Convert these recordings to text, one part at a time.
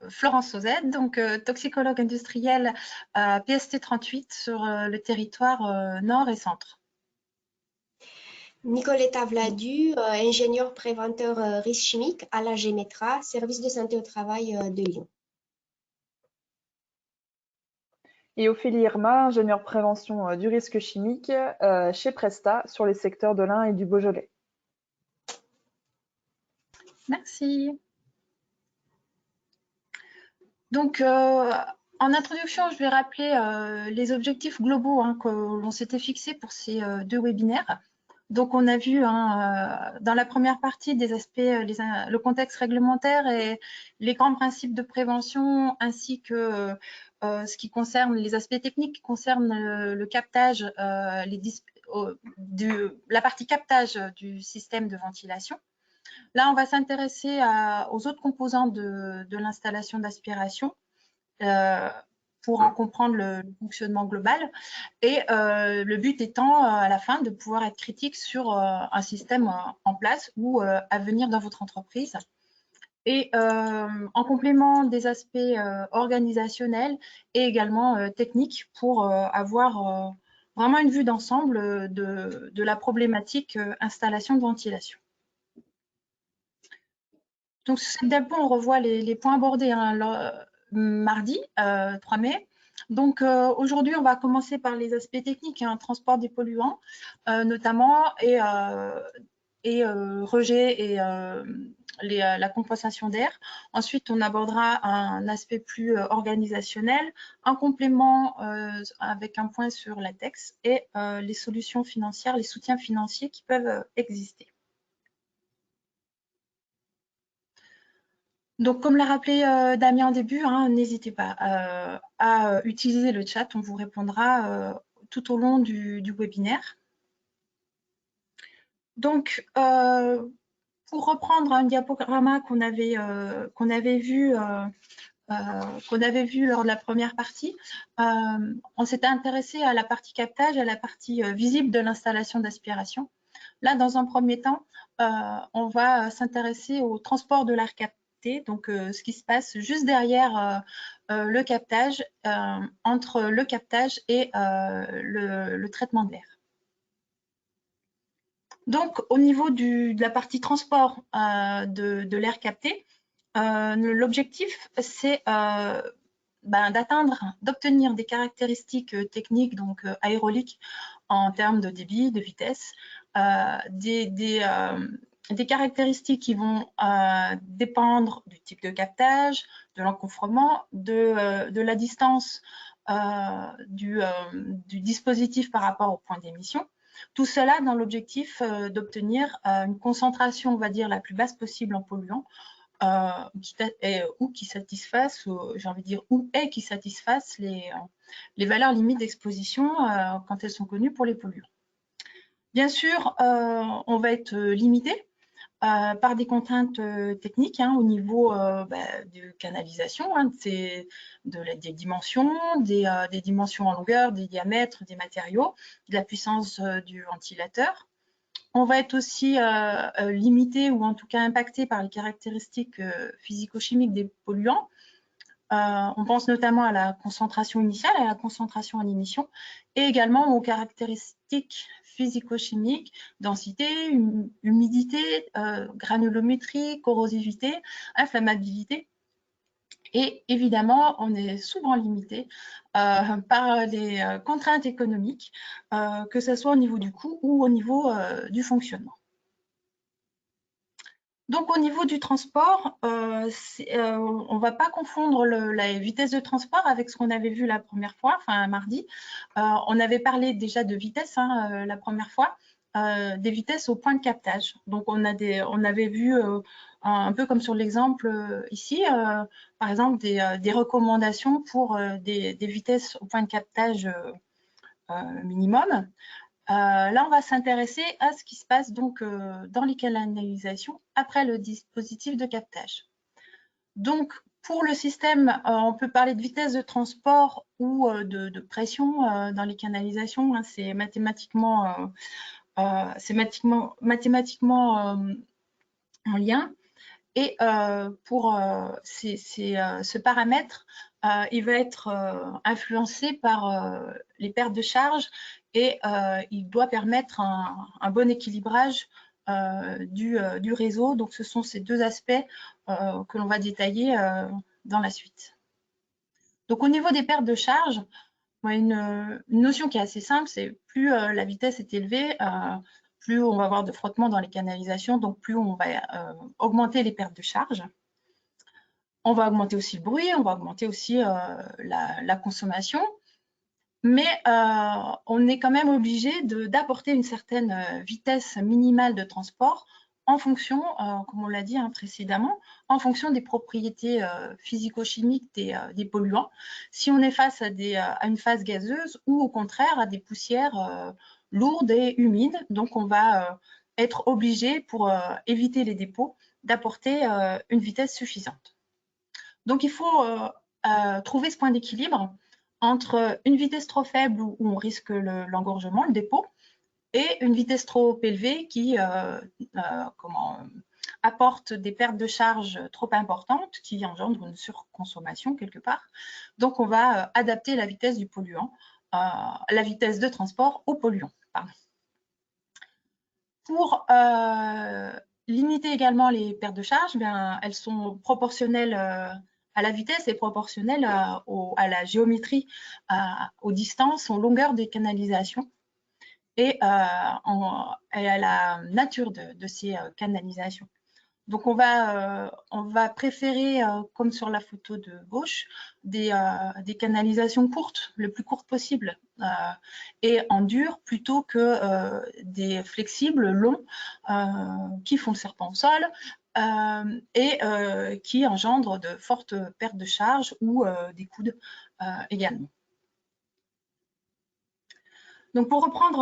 Florence Sauzet, donc toxicologue industriel PST 38 sur le territoire nord et centre. Nicoletta Vladu, ingénieure préventeur risque chimique à la GEMETRA, service de santé au travail de Lyon. Et Ophélie Irma, ingénieure prévention du risque chimique chez Presta sur les secteurs de l'Ain et du Beaujolais. Merci. Donc, en introduction, je vais rappeler les objectifs globaux que l'on s'était fixés pour ces deux webinaires. Donc, on a vu dans la première partie des aspects, le contexte réglementaire et les grands principes de prévention, ainsi que ce qui concerne les aspects techniques qui concernent le captage, la partie captage du système de ventilation. Là, on va s'intéresser aux autres composants de l'installation d'aspiration pour en comprendre le fonctionnement global. Et le but étant, à la fin, de pouvoir être critique sur un système en place ou à venir dans votre entreprise. Et en complément des aspects organisationnels et également techniques pour avoir vraiment une vue d'ensemble de la problématique installation de ventilation. Donc, sur cette diapo, on revoit les points abordés mardi 3 mai. Donc, aujourd'hui, on va commencer par les aspects techniques, transport des polluants notamment, et rejet et la compensation d'air. Ensuite, on abordera un aspect plus organisationnel, un complément avec un point sur latex et les solutions financières, les soutiens financiers qui peuvent exister. Donc, comme l'a rappelé Damien au début, n'hésitez pas à utiliser le chat, on vous répondra tout au long du webinaire. Donc, pour reprendre un diaporama qu'on avait vu lors de la première partie, on s'était intéressé à la partie captage, à la partie visible de l'installation d'aspiration. Là, dans un premier temps, on va s'intéresser au transport de l'air capté, donc ce qui se passe juste derrière le captage, entre le captage et le traitement de l'air. Donc, au niveau de la partie transport de l'air capté, l'objectif, c'est d'obtenir des caractéristiques techniques, donc aéroliques, en termes de débit, de vitesse, des caractéristiques qui vont dépendre du type de captage, de l'encombrement, de la distance du dispositif par rapport au point d'émission. Tout cela dans l'objectif d'obtenir une concentration, on va dire, la plus basse possible en polluants, qui satisfassent, j'ai envie de dire, qui satisfassent les valeurs limites d'exposition quand elles sont connues pour les polluants. Bien sûr, on va être limité par des contraintes techniques au niveau de canalisation, des dimensions, des dimensions en longueur, des diamètres, des matériaux, de la puissance du ventilateur. On va être aussi limité ou en tout cas impacté par les caractéristiques physico-chimiques des polluants. On pense notamment à la concentration initiale, à la concentration en émission, et également aux caractéristiques physico-chimiques, densité, humidité, granulométrie, corrosivité, inflammabilité. Et évidemment, on est souvent limité par les contraintes économiques, que ce soit au niveau du coût ou au niveau du fonctionnement. Donc, au niveau du transport, on ne va pas confondre la vitesse de transport avec ce qu'on avait vu la première fois, enfin mardi. On avait parlé déjà de vitesse la première fois, des vitesses au point de captage. Donc, on avait vu un peu comme sur l'exemple ici, par exemple, des recommandations pour des vitesses au point de captage minimum. Là, on va s'intéresser à ce qui se passe donc dans les canalisations après le dispositif de captage. Donc, pour le système, on peut parler de vitesse de transport ou de pression dans les canalisations. C'est mathématiquement en lien. Et pour ce paramètre, il va être influencé par les pertes de charge et il doit permettre un bon équilibrage du réseau. Donc, ce sont ces deux aspects que l'on va détailler dans la suite. Donc, au niveau des pertes de charge, une notion qui est assez simple, c'est plus la vitesse est élevée, plus on va avoir de frottement dans les canalisations, donc plus on va augmenter les pertes de charge. On va augmenter aussi le bruit, on va augmenter aussi la consommation, mais on est quand même obligé d'apporter une certaine vitesse minimale de transport en fonction, comme on l'a dit précédemment, en fonction des propriétés physico-chimiques des polluants. Si on est face à une phase gazeuse ou au contraire à des poussières lourdes et humides, donc on va être obligé, pour éviter les dépôts, d'apporter une vitesse suffisante. Donc, il faut trouver ce point d'équilibre entre une vitesse trop faible où on risque l'engorgement, le dépôt, et une vitesse trop élevée qui apporte des pertes de charge trop importantes qui engendrent une surconsommation quelque part. Donc, on va adapter la vitesse du polluant, la vitesse de transport au polluant. Pardon. Pour limiter également les pertes de charge, elles sont proportionnelles à la vitesse et proportionnelle à la géométrie, aux distances, aux longueurs des canalisations et à la nature de ces canalisations. Donc, on va préférer, comme sur la photo de gauche, des canalisations courtes, le plus courtes possible, et en dur, plutôt que des flexibles longs qui font le serpent au sol et qui engendrent de fortes pertes de charge ou des coudes également. Donc, pour reprendre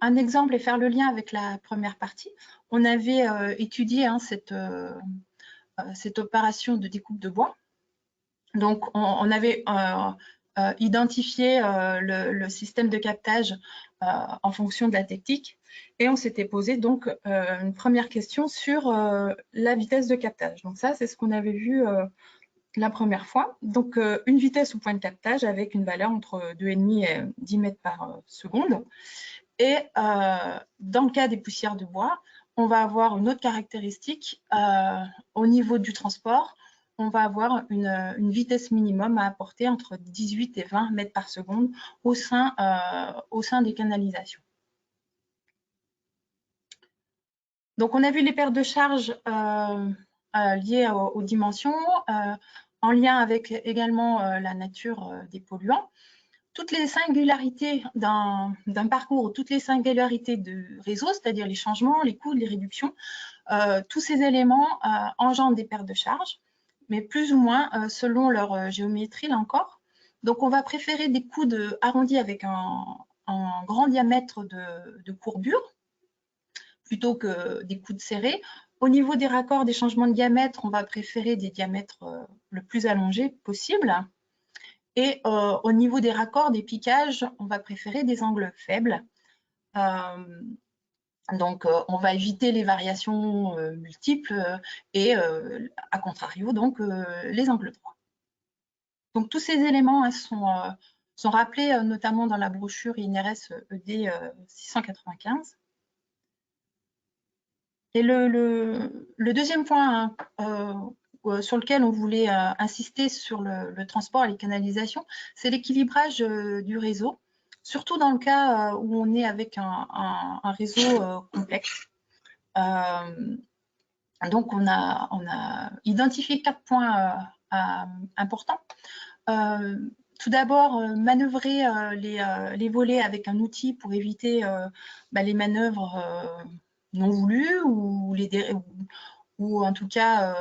un exemple et faire le lien avec la première partie, on avait étudié cette opération de découpe de bois. Donc, on avait identifié le système de captage en fonction de la technique et on s'était posé donc une première question sur la vitesse de captage. Donc ça, c'est ce qu'on avait vu la première fois. Donc, une vitesse au point de captage avec une valeur entre 2,5 et 10 mètres par seconde. Et dans le cas des poussières de bois, on va avoir une autre caractéristique au niveau du transport. On va avoir une vitesse minimum à apporter entre 18 et 20 mètres par seconde au sein des canalisations. Donc, on a vu les pertes de charge liées aux dimensions, en lien avec également la nature des polluants. Toutes les singularités d'un parcours, toutes les singularités de réseau, c'est-à-dire les changements, les coûts, les réductions, tous ces éléments engendrent des pertes de charge, mais plus ou moins selon leur géométrie, là encore. Donc, on va préférer des coudes arrondis avec un grand diamètre de courbure, plutôt que des coudes serrés. Au niveau des raccords, des changements de diamètre, on va préférer des diamètres le plus allongés possible. Et au niveau des raccords, des piquages, on va préférer des angles faibles. Donc, on va éviter les variations multiples et, à contrario, donc, les angles droits. Donc, tous ces éléments sont rappelés notamment dans la brochure INRS ED 695. Et le deuxième point sur lequel on voulait insister sur le transport et les canalisations, c'est l'équilibrage du réseau, surtout dans le cas où on est avec un réseau complexe. Donc, on a identifié 4 points importants. Tout d'abord, manœuvrer les volets avec un outil pour éviter les manœuvres non voulus ou en tout cas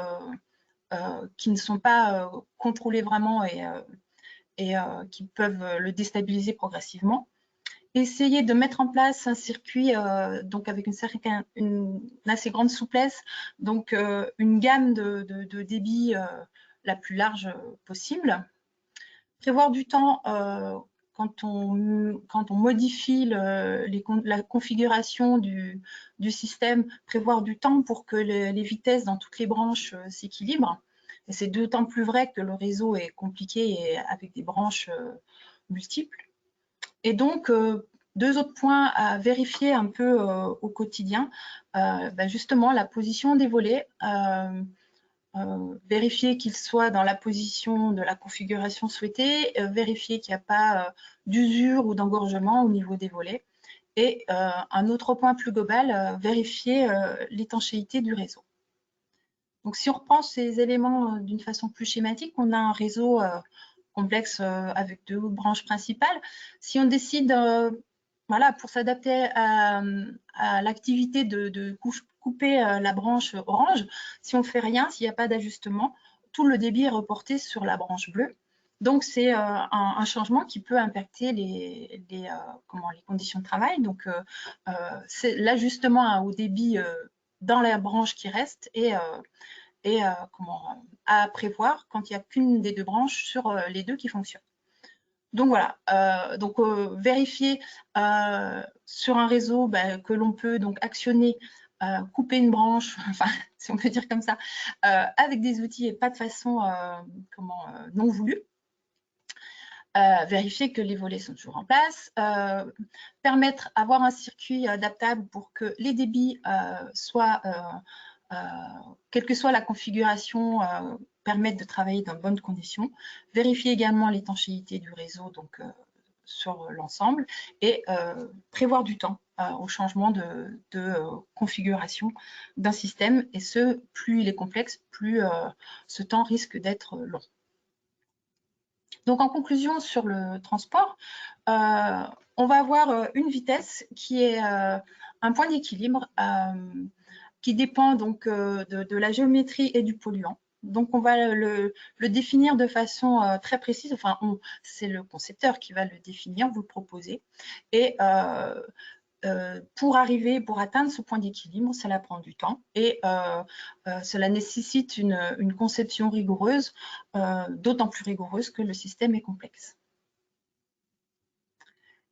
qui ne sont pas contrôlés vraiment et qui peuvent le déstabiliser progressivement. Essayer de mettre en place un circuit donc avec une assez grande souplesse, donc une gamme de débit la plus large possible. Prévoir du temps quand on modifie la configuration du système, prévoir du temps pour que les vitesses dans toutes les branches s'équilibrent. Et c'est d'autant plus vrai que le réseau est compliqué et avec des branches multiples. Et donc, deux autres points à vérifier un peu au quotidien, justement la position des volets, vérifier qu'ils soient dans la position de la configuration souhaitée, vérifier qu'il n'y a pas d'usure ou d'engorgement au niveau des volets. Et un autre point plus global, vérifier l'étanchéité du réseau. Donc, si on reprend ces éléments d'une façon plus schématique, on a un réseau complexe avec deux branches principales. Si on décide, voilà, pour s'adapter à l'activité de couper la branche orange, si on ne fait rien, s'il n'y a pas d'ajustement, tout le débit est reporté sur la branche bleue. Donc, c'est un changement qui peut impacter les conditions de travail. Donc, c'est l'ajustement au débit dans la branche qui reste et à prévoir quand il n'y a qu'une des deux branches sur les deux qui fonctionnent. Donc voilà, vérifier sur un réseau que l'on peut donc actionner, couper une branche, enfin si on peut dire comme ça, avec des outils et pas de façon non voulue. Vérifier que les volets sont toujours en place, avoir un circuit adaptable pour que les débits soient quelle que soit la configuration, permettent de travailler dans de bonnes conditions. Vérifier également l'étanchéité du réseau donc, sur l'ensemble et prévoir du temps au changement de configuration d'un système. Et plus il est complexe, plus ce temps risque d'être long. Donc, en conclusion sur le transport, on va avoir une vitesse qui est un point d'équilibre qui dépend donc de la géométrie et du polluant. Donc, on va le définir de façon très précise. Enfin, c'est le concepteur qui va le définir, vous le proposez. Et pour atteindre ce point d'équilibre, cela prend du temps et cela nécessite une conception rigoureuse, d'autant plus rigoureuse que le système est complexe.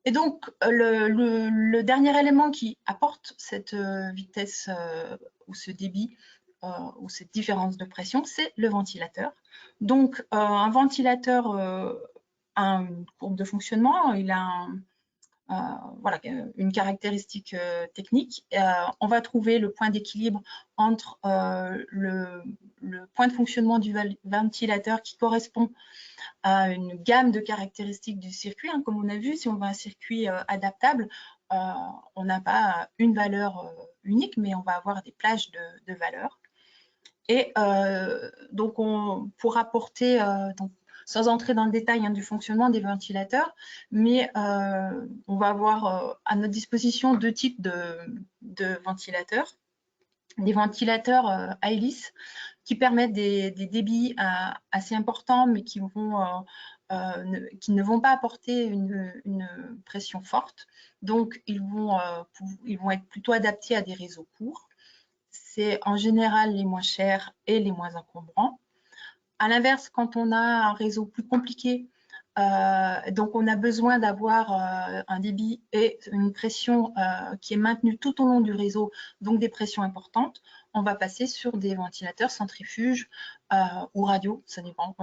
Et donc, le dernier élément qui apporte cette vitesse ou ce débit ou cette différence de pression, c'est le ventilateur. Donc, un ventilateur a une courbe de fonctionnement, il a voilà, une caractéristique technique. On va trouver le point d'équilibre entre le point de fonctionnement du ventilateur qui correspond à une gamme de caractéristiques du circuit. Hein. Comme on a vu, si on veut un circuit adaptable, on n'a pas une valeur unique, mais on va avoir des plages de valeurs. Et donc, pour apporter, donc, sans entrer dans le détail du fonctionnement des ventilateurs, mais on va avoir à notre disposition deux types de ventilateurs. Des ventilateurs à hélice qui permettent des débits assez importants, mais qui ne vont pas apporter une pression forte. Donc, ils vont être plutôt adaptés à des réseaux courts. C'est en général les moins chers et les moins encombrants. À l'inverse, quand on a un réseau plus compliqué, donc on a besoin d'avoir un débit et une pression qui est maintenue tout au long du réseau, donc des pressions importantes, on va passer sur des ventilateurs centrifuges ou radio, ça dépend,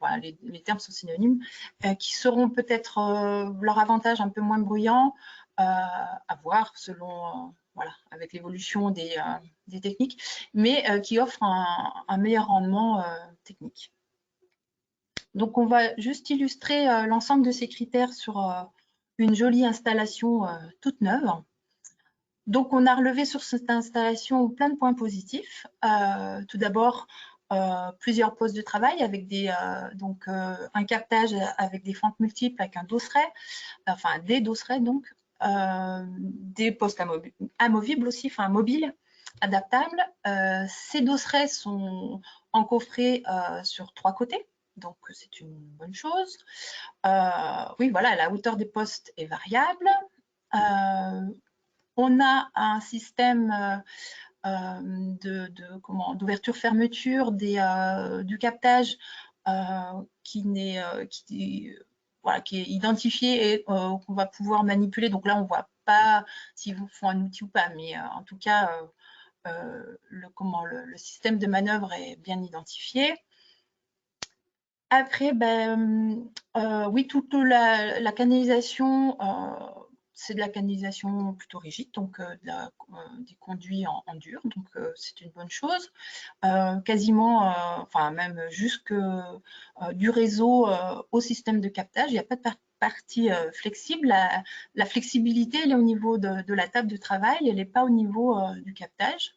voilà, les termes sont synonymes, qui seront peut-être leur avantage un peu moins bruyant, à voir selon, voilà, avec l'évolution des techniques, mais qui offrent un meilleur rendement technique. Donc, on va juste illustrer l'ensemble de ces critères sur une jolie installation toute neuve. Donc, on a relevé sur cette installation plein de points positifs. Tout d'abord, plusieurs postes de travail avec un captage avec des fentes multiples avec un dosseret, enfin des dosserets donc, des postes amovibles aussi, enfin mobiles, adaptables. Ces dosserets sont encoffrés sur 3 côtés. Donc, c'est une bonne chose. Oui, voilà, la hauteur des postes est variable. On a un système d'ouverture-fermeture du captage qui voilà, qui est identifié et qu'on va pouvoir manipuler. Donc là, on ne voit pas s'ils vous font un outil ou pas, mais en tout cas, le système de manœuvre est bien identifié. Après, oui, toute la canalisation, c'est de la canalisation plutôt rigide, donc des conduits en dur, donc c'est une bonne chose. Quasiment, enfin même jusque du réseau au système de captage, il n'y a pas de partie flexible. La flexibilité, elle est au niveau de la table de travail, elle n'est pas au niveau du captage.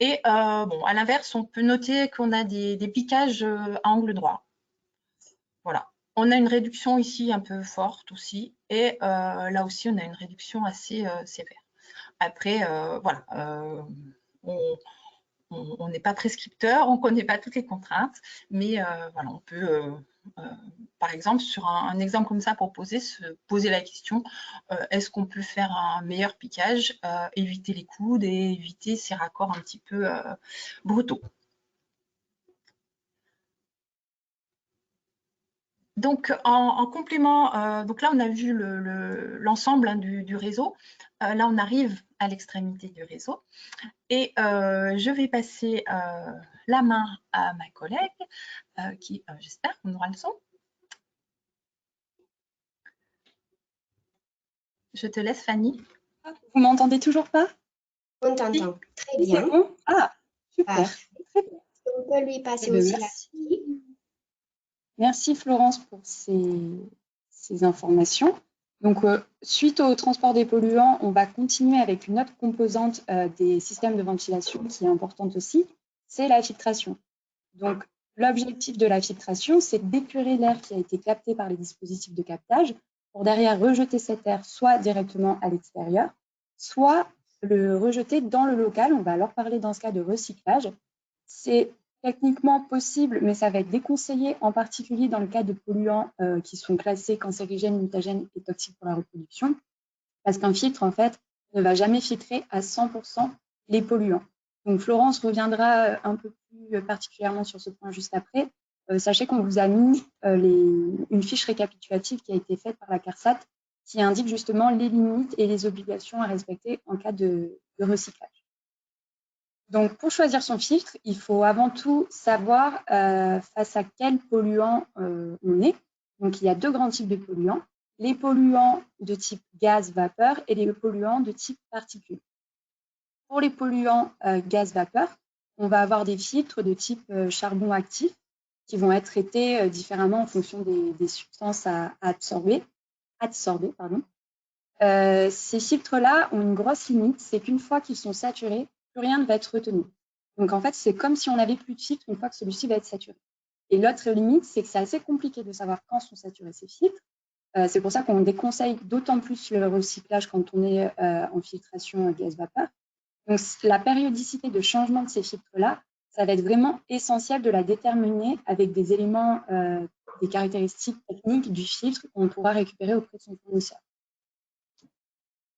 Et bon, à l'inverse, on peut noter qu'on a des piquages à angle droit. Voilà. On a une réduction ici un peu forte aussi, et là aussi, on a une réduction assez sévère. Après, voilà, on n'est pas prescripteur, on ne connaît pas toutes les contraintes, mais voilà, on peut, par exemple, sur un exemple comme ça, se poser la question, est-ce qu'on peut faire un meilleur piquage, éviter les coudes et éviter ces raccords un petit peu brutaux. Donc, en complément, donc là, on a vu l'ensemble du réseau. Là, on arrive à l'extrémité du réseau. Et je vais passer la main à ma collègue qui, j'espère, qu'on aura le son. Je te laisse, Fanny. Vous m'entendez toujours pas? On t'entend très Oui, bien. c'est bon. Ah, super. Parfait. Très bien. On peut lui passer Eh bien, aussi la merci. Merci Florence pour ces informations. Donc, suite au transport des polluants, on va continuer avec une autre composante des systèmes de ventilation qui est importante aussi, c'est la filtration. Donc, l'objectif de la filtration, c'est d'épurer l'air qui a été capté par les dispositifs de captage pour derrière rejeter cet air soit directement à l'extérieur, soit le rejeter dans le local. On va alors parler dans ce cas de recyclage. C'est techniquement possible, mais ça va être déconseillé, en particulier dans le cas de polluants qui sont classés cancérigènes, mutagènes et toxiques pour la reproduction, parce qu'un filtre, en fait, ne va jamais filtrer à 100% les polluants. Donc, Florence reviendra un peu plus particulièrement sur ce point juste après. Sachez qu'on vous a mis une fiche récapitulative qui a été faite par la CARSAT qui indique justement les limites et les obligations à respecter en cas de recyclage. Donc, pour choisir son filtre, il faut avant tout savoir face à quel polluant on est. Donc, il y a deux grands types de polluants, les polluants de type gaz, vapeur et les polluants de type particules. Pour les polluants gaz-vapeur, on va avoir des filtres de type charbon actif qui vont être traités différemment en fonction des substances à absorber. Ces filtres-là ont une grosse limite, c'est qu'une fois qu'ils sont saturés, plus rien ne va être retenu. Donc, en fait, c'est comme si on n'avait plus de filtre une fois que celui-ci va être saturé. Et l'autre limite, c'est que c'est assez compliqué de savoir quand sont saturés ces filtres. C'est pour ça qu'on déconseille d'autant plus le recyclage quand on est en filtration gaz-vapeur. Donc, la périodicité de changement de ces filtres-là, ça va être vraiment essentiel de la déterminer avec des éléments, des caractéristiques techniques du filtre qu'on pourra récupérer auprès de son fournisseur.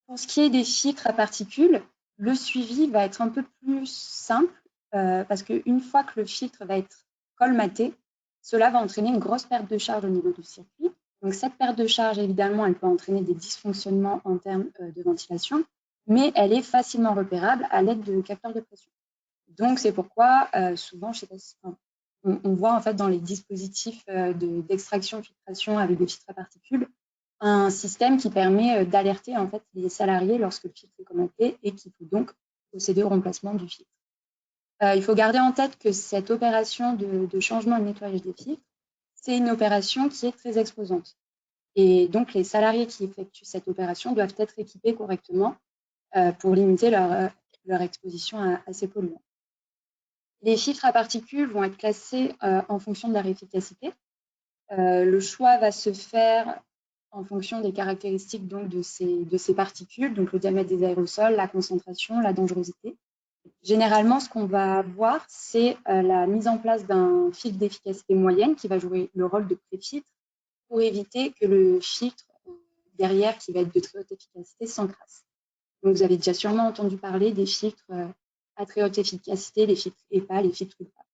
Pour ce qui est des filtres à particules, le suivi va être un peu plus simple parce qu'une fois que le filtre va être colmaté, cela va entraîner une grosse perte de charge au niveau du circuit. Donc, cette perte de charge, évidemment, elle peut entraîner des dysfonctionnements en termes de ventilation, mais elle est facilement repérable à l'aide de capteurs de pression. Donc, c'est pourquoi souvent, je sais pas si, on voit en fait dans les dispositifs d'extraction, filtration avec des filtres à particules, un système qui permet d'alerter en fait les salariés lorsque le filtre est colmaté et qu'il faut donc procéder au remplacement du filtre. Il faut garder en tête que cette opération de changement et de nettoyage des filtres, c'est une opération qui est très exposante. Et donc, les salariés qui effectuent cette opération doivent être équipés correctement pour limiter leur exposition à ces polluants. Les filtres à particules vont être classés en fonction de leur efficacité. Le choix va se faire en fonction des caractéristiques donc, de ces particules, donc le diamètre des aérosols, la concentration, la dangerosité. Généralement, ce qu'on va voir, c'est la mise en place d'un filtre d'efficacité moyenne qui va jouer le rôle de pré-filtre pour éviter que le filtre derrière, qui va être de très haute efficacité, s'encrasse. Donc, vous avez déjà sûrement entendu parler des filtres à très haute efficacité, les filtres EPA, les filtres ULPA.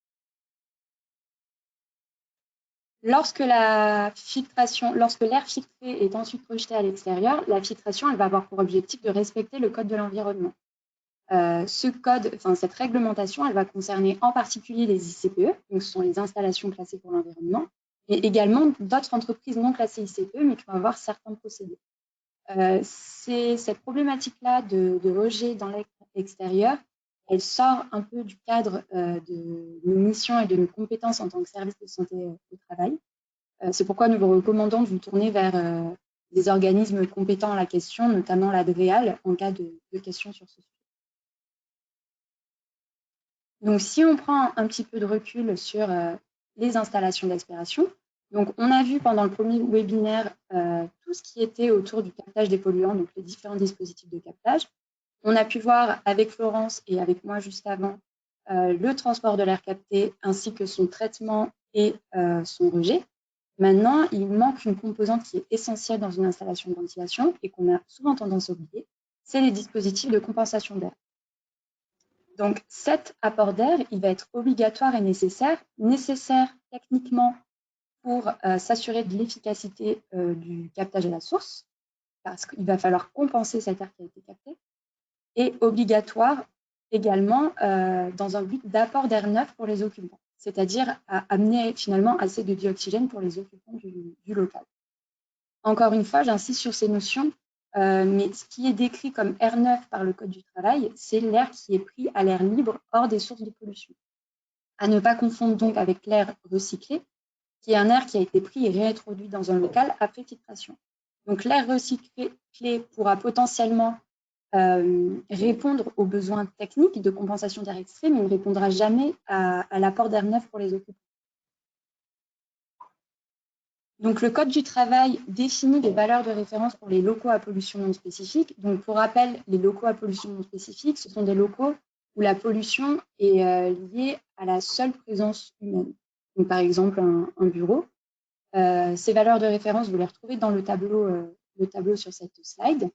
Lorsque l'air filtré est ensuite projeté à l'extérieur, la filtration elle va avoir pour objectif de respecter le code de l'environnement. Cette réglementation, elle va concerner en particulier les ICPE, donc ce sont les installations classées pour l'environnement, et également d'autres entreprises non classées ICPE, mais qui vont avoir certains procédés. C'est cette problématique-là de rejet dans l'air extérieur, elle sort un peu du cadre de nos missions et de nos compétences en tant que service de santé au travail. C'est pourquoi nous vous recommandons de vous tourner vers des organismes compétents à la question, notamment l'ADREAL, en cas de questions sur ce sujet. Donc, si on prend un petit peu de recul sur les installations d'aspiration, donc on a vu pendant le premier webinaire tout ce qui était autour du captage des polluants, donc les différents dispositifs de captage. On a pu voir avec Florence et avec moi juste avant le transport de l'air capté ainsi que son traitement et son rejet. Maintenant, il manque une composante qui est essentielle dans une installation de ventilation et qu'on a souvent tendance à oublier, c'est les dispositifs de compensation d'air. Donc, cet apport d'air, il va être obligatoire et nécessaire techniquement pour s'assurer de l'efficacité du captage à la source, parce qu'il va falloir compenser cet air qui a été capté, et obligatoire également dans un but d'apport d'air neuf pour les occupants, c'est-à-dire à amener finalement assez de dioxygène pour les occupants du local. Encore une fois, j'insiste sur ces notions, mais ce qui est décrit comme air neuf par le Code du travail, c'est l'air qui est pris à l'air libre hors des sources de pollution. À ne pas confondre donc avec l'air recyclé, qui est un air qui a été pris et réintroduit dans un local après filtration. Donc l'air recyclé pourra potentiellement répondre aux besoins techniques de compensation d'air extrait, mais ne répondra jamais à l'apport d'air neuf pour les occupants. Donc, le Code du travail définit des valeurs de référence pour les locaux à pollution non spécifique. Donc, pour rappel, les locaux à pollution non spécifique, ce sont des locaux où la pollution est liée à la seule présence humaine. Donc, par exemple, un bureau. Ces valeurs de référence, vous les retrouvez dans le tableau sur cette slide.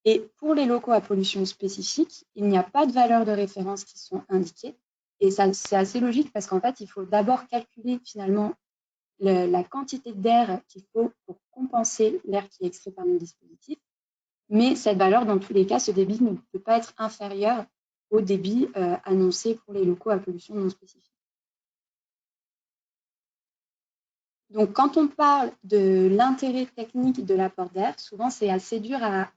Et pour les locaux à pollution spécifique, il n'y a pas de valeurs de référence qui sont indiquées. Et ça, c'est assez logique parce qu'en fait, il faut d'abord calculer finalement la quantité d'air qu'il faut pour compenser l'air qui est extrait par nos dispositifs. Mais cette valeur, dans tous les cas, ce débit ne peut pas être inférieur au débit annoncé pour les locaux à pollution non spécifique. Donc, quand on parle de l'intérêt technique de l'apport d'air, souvent, c'est assez dur à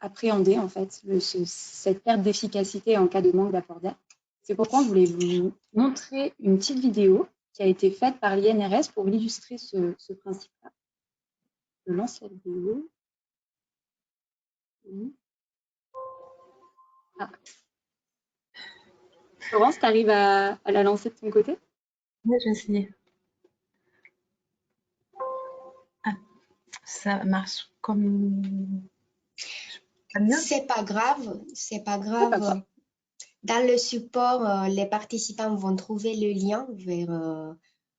appréhender, en fait, cette perte d'efficacité en cas de manque d'apport d'air. C'est pourquoi je voulais vous montrer une petite vidéo qui a été faite par l'INRS pour illustrer ce principe-là. Je lance la vidéo. Ah. Florence, tu arrives à la lancer de ton côté? Oui, je vais essayer. Ah, ça marche comme... C'est pas grave, c'est pas grave. Dans le support, les participants vont trouver le lien vers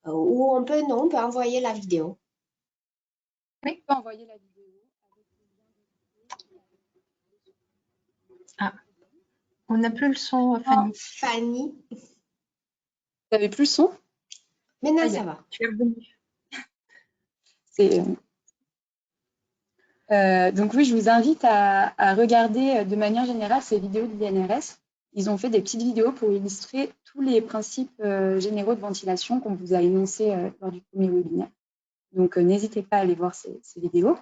où on peut envoyer la vidéo. Oui, on peut envoyer la vidéo. Ah, on n'a plus le son, Fanny. Fanny. Vous n'avez plus le son? Maintenant, ça va. Tu es revenue. Donc oui, je vous invite à regarder de manière générale ces vidéos de l'INRS. Ils ont fait des petites vidéos pour illustrer tous les principes généraux de ventilation qu'on vous a énoncés lors du premier webinaire. Donc n'hésitez pas à aller voir ces vidéos.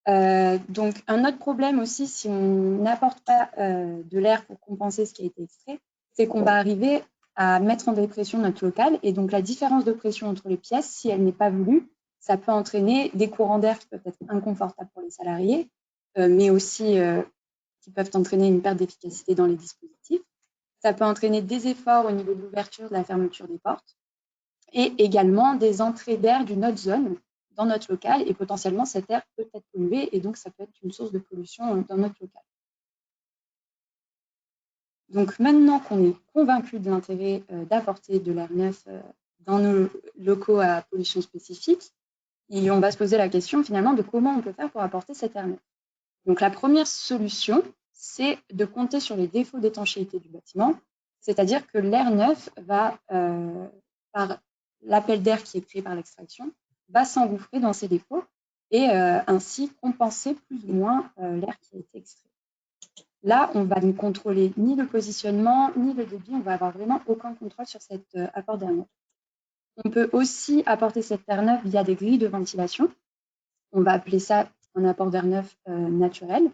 Donc un autre problème aussi, si on n'apporte pas de l'air pour compenser ce qui a été extrait, c'est qu'on va arriver à mettre en dépression notre local. Et donc la différence de pression entre les pièces, si elle n'est pas voulue, ça peut entraîner des courants d'air qui peuvent être inconfortables pour les salariés, mais aussi qui peuvent entraîner une perte d'efficacité dans les dispositifs. Ça peut entraîner des efforts au niveau de l'ouverture, de la fermeture des portes, et également des entrées d'air d'une autre zone dans notre local, et potentiellement cet air peut être pollué, et donc ça peut être une source de pollution dans notre local. Donc maintenant qu'on est convaincu de l'intérêt d'apporter de l'air neuf dans nos locaux à pollution spécifique, et on va se poser la question finalement de comment on peut faire pour apporter cet air neuf. Donc la première solution, c'est de compter sur les défauts d'étanchéité du bâtiment, c'est-à-dire que l'air neuf va, par l'appel d'air qui est créé par l'extraction va s'engouffrer dans ces dépôts et ainsi compenser plus ou moins l'air qui a été extrait. Là, on va ne contrôler ni le positionnement, ni le débit. On va avoir vraiment aucun contrôle sur cet apport d'air neuf. On peut aussi apporter cet air neuf via des grilles de ventilation. On va appeler ça un apport d'air neuf naturel.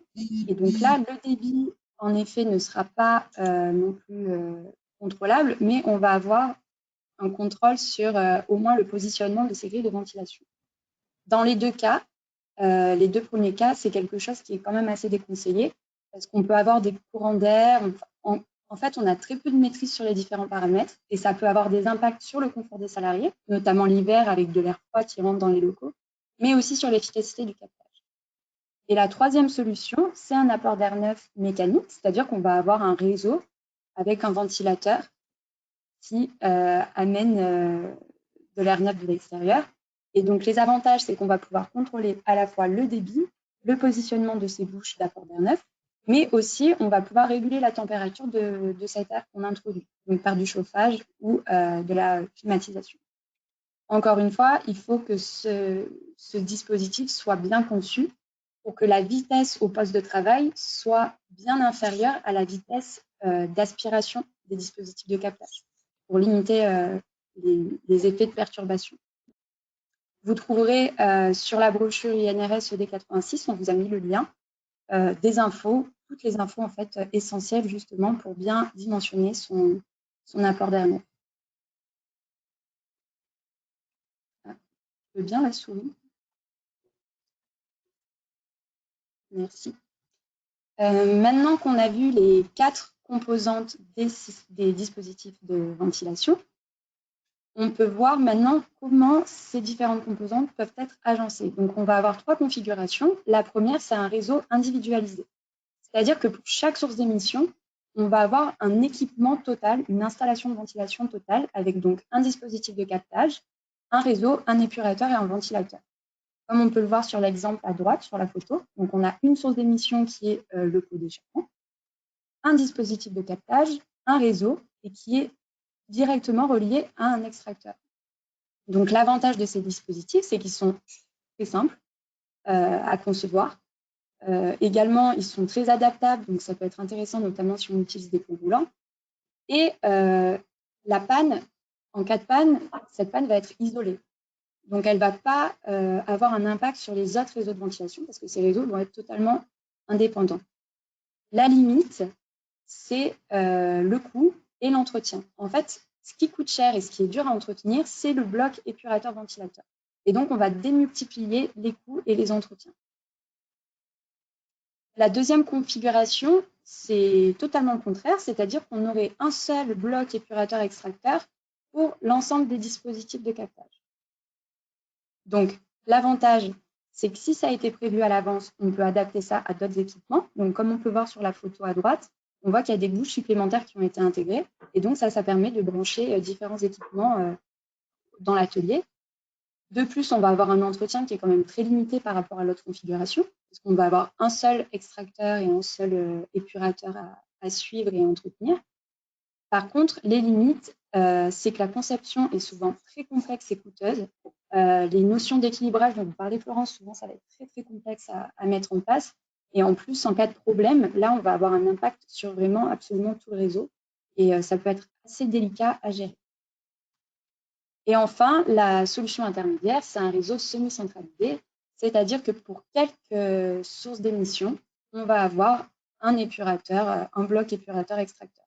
Et donc là, le débit, en effet, ne sera pas non plus contrôlable, mais on va avoir un contrôle sur au moins le positionnement de ces grilles de ventilation. Dans les deux cas, les deux premiers cas, c'est quelque chose qui est quand même assez déconseillé parce qu'on peut avoir des courants d'air. En fait, on a très peu de maîtrise sur les différents paramètres et ça peut avoir des impacts sur le confort des salariés, notamment l'hiver avec de l'air froid qui rentre dans les locaux, mais aussi sur l'efficacité du captage. Et la troisième solution, c'est un apport d'air neuf mécanique, c'est-à-dire qu'on va avoir un réseau avec un ventilateur qui amène de l'air neuf de l'extérieur. Et donc, les avantages, c'est qu'on va pouvoir contrôler à la fois le débit, le positionnement de ces bouches d'apport d'air neuf, mais aussi, on va pouvoir réguler la température de cet air qu'on introduit, donc par du chauffage ou de la climatisation. Encore une fois, il faut que ce dispositif soit bien conçu pour que la vitesse au poste de travail soit bien inférieure à la vitesse d'aspiration des dispositifs de captage, pour limiter les effets de perturbation. Vous trouverez sur la brochure INRS ED86, on vous a mis le lien, des infos, toutes les infos en fait essentielles justement pour bien dimensionner son apport d'air neuf. Je veux bien la souris. Merci. Maintenant qu'on a vu les 4 composantes des dispositifs de ventilation, on peut voir maintenant comment ces différentes composantes peuvent être agencées. Donc, on va avoir 3 configurations. La première, c'est un réseau individualisé. C'est-à-dire que pour chaque source d'émission, on va avoir un équipement total, une installation de ventilation totale, avec donc un dispositif de captage, un réseau, un épurateur et un ventilateur. Comme on peut le voir sur l'exemple à droite, sur la photo, donc on a une source d'émission qui est le pot d'échappement, un dispositif de captage, un réseau, et qui est directement relié à un extracteur. Donc l'avantage de ces dispositifs, c'est qu'ils sont très simples à concevoir. Également, ils sont très adaptables, donc ça peut être intéressant, notamment si on utilise des ponts roulants. Et la panne, en cas de panne, cette panne va être isolée. Donc, elle ne va pas avoir un impact sur les autres réseaux de ventilation parce que ces réseaux vont être totalement indépendants. La limite, c'est le coût et l'entretien. En fait, ce qui coûte cher et ce qui est dur à entretenir, c'est le bloc épurateur-ventilateur. Et donc, on va démultiplier les coûts et les entretiens. La deuxième configuration, c'est totalement le contraire, c'est-à-dire qu'on aurait un seul bloc épurateur-extracteur pour l'ensemble des dispositifs de captage. Donc, l'avantage, c'est que si ça a été prévu à l'avance, on peut adapter ça à d'autres équipements. Donc, comme on peut voir sur la photo à droite, on voit qu'il y a des bouches supplémentaires qui ont été intégrées. Et donc, ça permet de brancher différents équipements dans l'atelier. De plus, on va avoir un entretien qui est quand même très limité par rapport à l'autre configuration, parce qu'on va avoir un seul extracteur et un seul épurateur à suivre et à entretenir. Par contre, les limites, c'est que la conception est souvent très complexe et coûteuse. Les notions d'équilibrage dont vous parlez, Florence, souvent, ça va être très, très complexe à mettre en place. Et en plus, en cas de problème, là, on va avoir un impact sur vraiment absolument tout le réseau. Et ça peut être assez délicat à gérer. Et enfin, la solution intermédiaire, c'est un réseau semi-centralisé, c'est-à-dire que pour quelques sources d'émissions, on va avoir un épurateur, un bloc épurateur-extracteur.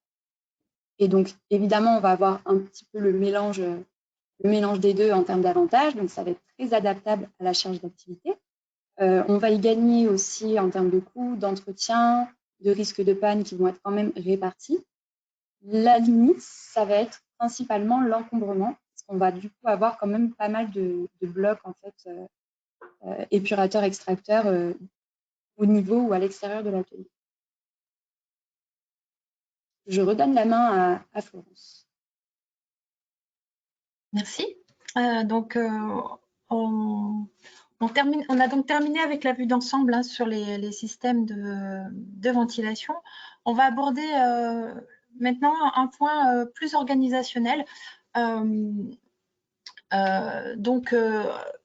Et donc, évidemment, on va avoir un petit peu le mélange des deux en termes d'avantages, donc ça va être très adaptable à la charge d'activité. On va y gagner aussi en termes de coûts, d'entretien, de risques de panne qui vont être quand même répartis. La limite, ça va être principalement l'encombrement, parce qu'on va du coup avoir quand même pas mal de blocs en fait, épurateurs-extracteurs au niveau ou à l'extérieur de l'atelier. Je redonne la main à Florence. Merci. Donc, on a donc terminé avec la vue d'ensemble hein, sur les systèmes de ventilation. On va aborder maintenant un point plus organisationnel.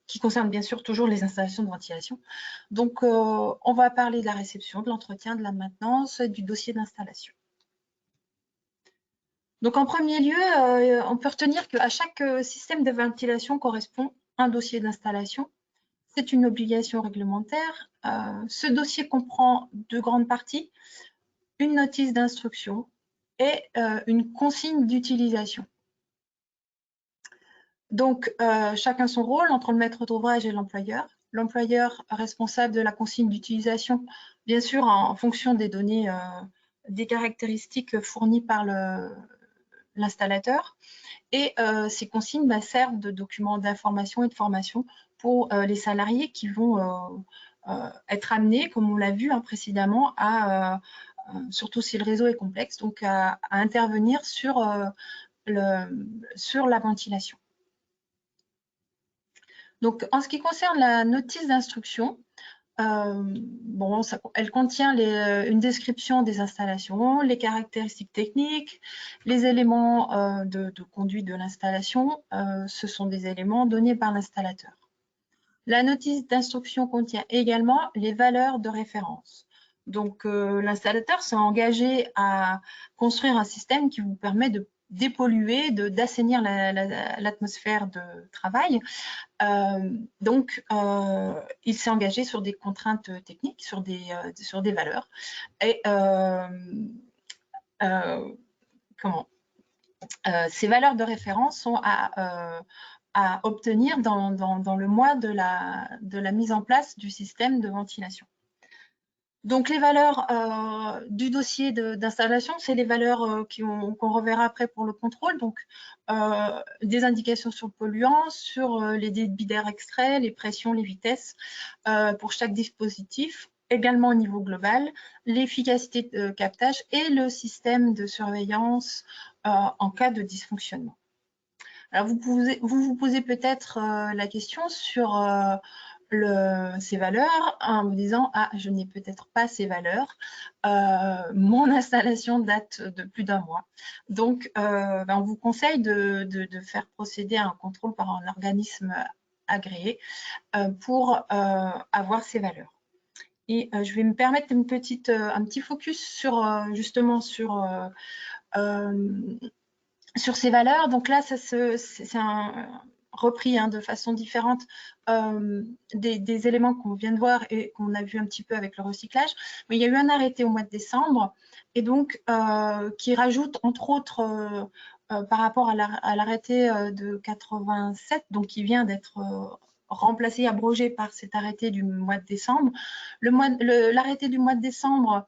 qui concerne bien sûr toujours les installations de ventilation. Donc, on va parler de la réception, de l'entretien, de la maintenance, du dossier d'installation. Donc, en premier lieu, on peut retenir qu'à chaque système de ventilation correspond un dossier d'installation. C'est une obligation réglementaire. Ce dossier comprend deux grandes parties, une notice d'instruction et une consigne d'utilisation. Donc, chacun son rôle entre le maître d'ouvrage et l'employeur. L'employeur responsable de la consigne d'utilisation, bien sûr, en fonction des données, des caractéristiques fournies par l'installateur. Et ces consignes servent de documents d'information et de formation pour les salariés qui vont être amenés, comme on l'a vu précédemment, surtout si le réseau est complexe, donc à intervenir sur la ventilation. Donc, en ce qui concerne la notice d'instruction, elle contient une description des installations, les caractéristiques techniques, les éléments de conduite de l'installation. Ce sont des éléments donnés par l'installateur. La notice d'instruction contient également les valeurs de référence. Donc, l'installateur s'est engagé à construire un système qui vous permet de dépolluer, d'assainir l'atmosphère de travail. Il s'est engagé sur des contraintes techniques, sur des valeurs. Et ces valeurs de référence sont à obtenir dans le mois de la mise en place du système de ventilation. Donc, les valeurs du dossier d'installation, c'est les valeurs qu'on reverra après pour le contrôle. Donc, des indications sur le polluant, sur les débits d'air extraits, les pressions, les vitesses pour chaque dispositif, également au niveau global, l'efficacité de captage et le système de surveillance en cas de dysfonctionnement. Alors, vous posez peut-être la question sur ces valeurs en vous disant « Ah, je n'ai peut-être pas ces valeurs, mon installation date de plus d'un mois. » Donc, on vous conseille de faire procéder à un contrôle par un organisme agréé pour avoir ces valeurs. Et je vais me permettre un petit focus justement sur ces valeurs. Donc là, c'est repris de façon différente des éléments qu'on vient de voir et qu'on a vu un petit peu avec le recyclage. Mais il y a eu un arrêté au mois de décembre et donc qui rajoute entre autres par rapport à l'arrêté de 87, donc qui vient d'être remplacé, abrogé par cet arrêté du mois de décembre. L'arrêté du mois de décembre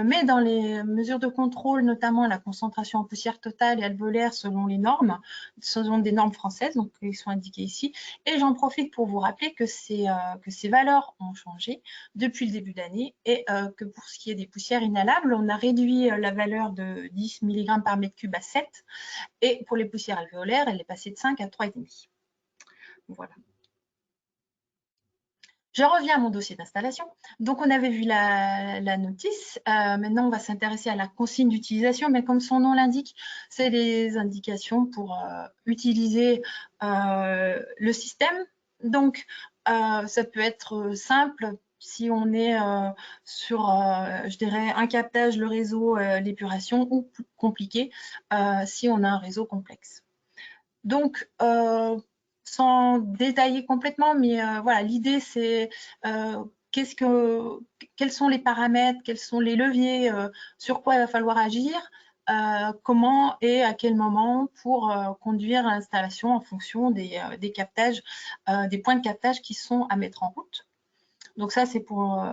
mais dans les mesures de contrôle, notamment la concentration en poussière totale et alvéolaire selon les normes, ce sont des normes françaises, donc ils sont indiqués ici. Et j'en profite pour vous rappeler que ces valeurs ont changé depuis le début d'année et que pour ce qui est des poussières inhalables, on a réduit la valeur de 10 mg par mètre cube à 7 et pour les poussières alvéolaires, elle est passée de 5 à 3,5. Voilà. Je reviens à mon dossier d'installation. Donc, on avait vu la notice. Maintenant, on va s'intéresser à la consigne d'utilisation. Mais comme son nom l'indique, c'est les indications pour utiliser le système. Donc, ça peut être simple si on est sur, je dirais, un captage, le réseau, l'épuration, ou plus compliqué si on a un réseau complexe. Donc, sans détailler complètement, mais voilà, l'idée c'est quels sont les paramètres, quels sont les leviers, sur quoi il va falloir agir, comment et à quel moment pour conduire l'installation en fonction des captages, des points de captage qui sont à mettre en route. Donc ça, c'est pour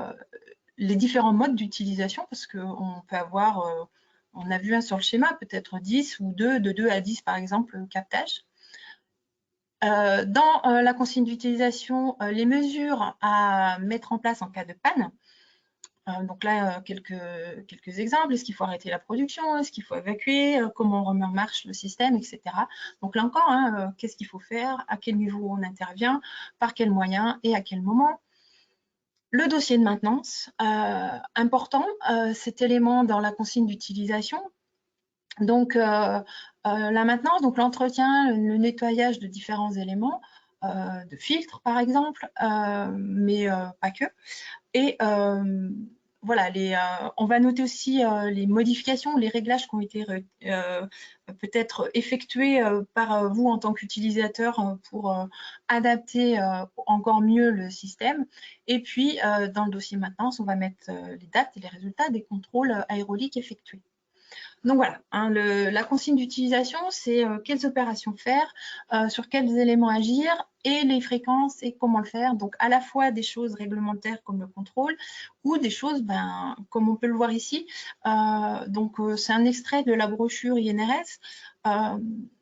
les différents modes d'utilisation, parce qu'on peut avoir, on a vu sur le schéma, peut-être 10 ou de 2 à 10 par exemple, captage. Dans la consigne d'utilisation, les mesures à mettre en place en cas de panne. Donc là, quelques exemples. Est-ce qu'il faut arrêter la production? Est-ce qu'il faut évacuer? Comment on remet en marche le système, etc. Donc là encore, qu'est-ce qu'il faut faire? À quel niveau on intervient? Par quels moyens et à quel moment? Le dossier de maintenance, important, cet élément dans la consigne d'utilisation. Donc, la maintenance, donc l'entretien, le nettoyage de différents éléments, de filtres par exemple, mais pas que. Et voilà, on va noter aussi les modifications, les réglages qui ont été peut-être effectués par vous en tant qu'utilisateur pour adapter encore mieux le système. Et puis, dans le dossier maintenance, on va mettre les dates et les résultats des contrôles aérauliques effectués. Donc voilà, hein, la consigne d'utilisation, c'est quelles opérations faire, sur quels éléments agir et les fréquences et comment le faire. Donc à la fois des choses réglementaires comme le contrôle ou des choses, comme on peut le voir ici. C'est un extrait de la brochure INRS.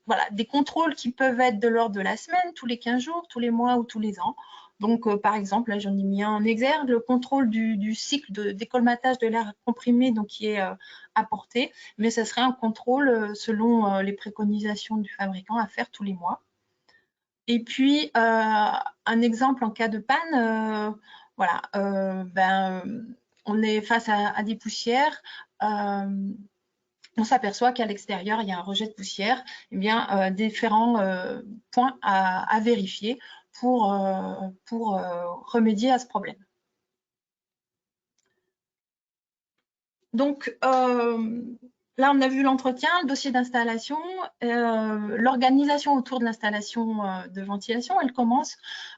Voilà, des contrôles qui peuvent être de l'ordre de la semaine, tous les 15 jours, tous les mois ou tous les ans. Donc, par exemple, là, j'en ai mis un en exergue, le contrôle du cycle de décolmatage de l'air comprimé, donc qui est apporté, mais ce serait un contrôle selon les préconisations du fabricant à faire tous les mois. Et puis, un exemple en cas de panne, voilà, on est face à des poussières, on s'aperçoit qu'à l'extérieur, il y a un rejet de poussière, eh bien, différents points à vérifier pour remédier à ce problème. Donc, là, on a vu l'entretien, le dossier d'installation, l'organisation autour de l'installation de ventilation, elle commence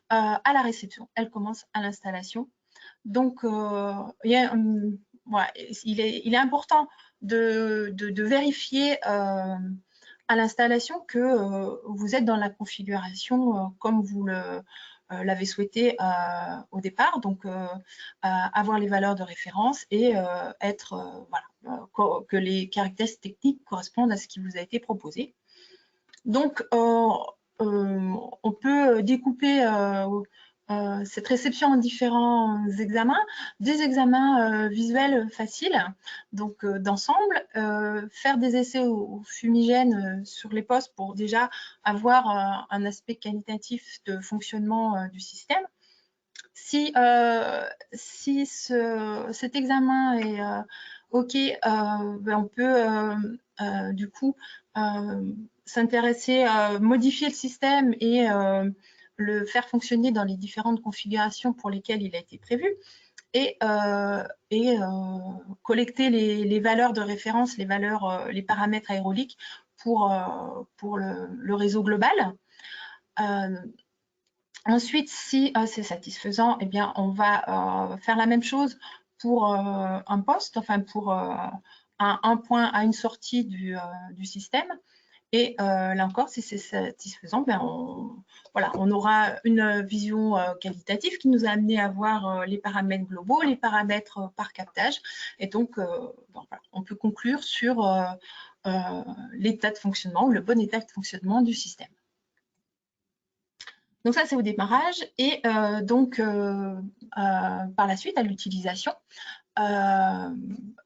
à la réception, elle commence à l'installation. Donc, voilà, il est important de vérifier à l'installation que vous êtes dans la configuration comme vous l'avez souhaité au départ, donc avoir les valeurs de référence et que les caractéristiques techniques correspondent à ce qui vous a été proposé. Donc, on peut découper cette réception en différents examens, des examens visuels faciles, donc d'ensemble, faire des essais au fumigène sur les postes pour déjà avoir un aspect qualitatif de fonctionnement du système. Si cet examen est OK, on peut du coup s'intéresser à modifier le système et le faire fonctionner dans les différentes configurations pour lesquelles il a été prévu et collecter les valeurs de référence, les paramètres aérauliques pour le réseau global. Ensuite, si c'est satisfaisant, eh bien, on va faire la même chose pour un poste, enfin pour un point à une sortie du système. Et là encore, si c'est satisfaisant, on aura une vision qualitative qui nous a amené à voir les paramètres globaux, les paramètres par captage. Et donc, on peut conclure sur l'état de fonctionnement ou le bon état de fonctionnement du système. Donc ça, c'est au démarrage et par la suite, à l'utilisation.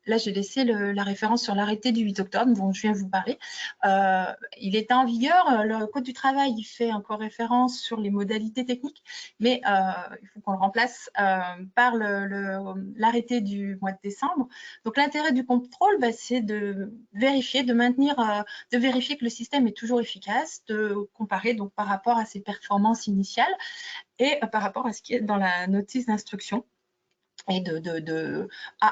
Là, j'ai laissé la référence sur l'arrêté du 8 octobre dont je viens vous parler. Il est en vigueur. Le Code du travail, il fait encore référence sur les modalités techniques, mais il faut qu'on le remplace par l'arrêté du mois de décembre. Donc, l'intérêt du contrôle, c'est de vérifier, de vérifier que le système est toujours efficace, de comparer donc par rapport à ses performances initiales et par rapport à ce qui est dans la notice d'instruction. Et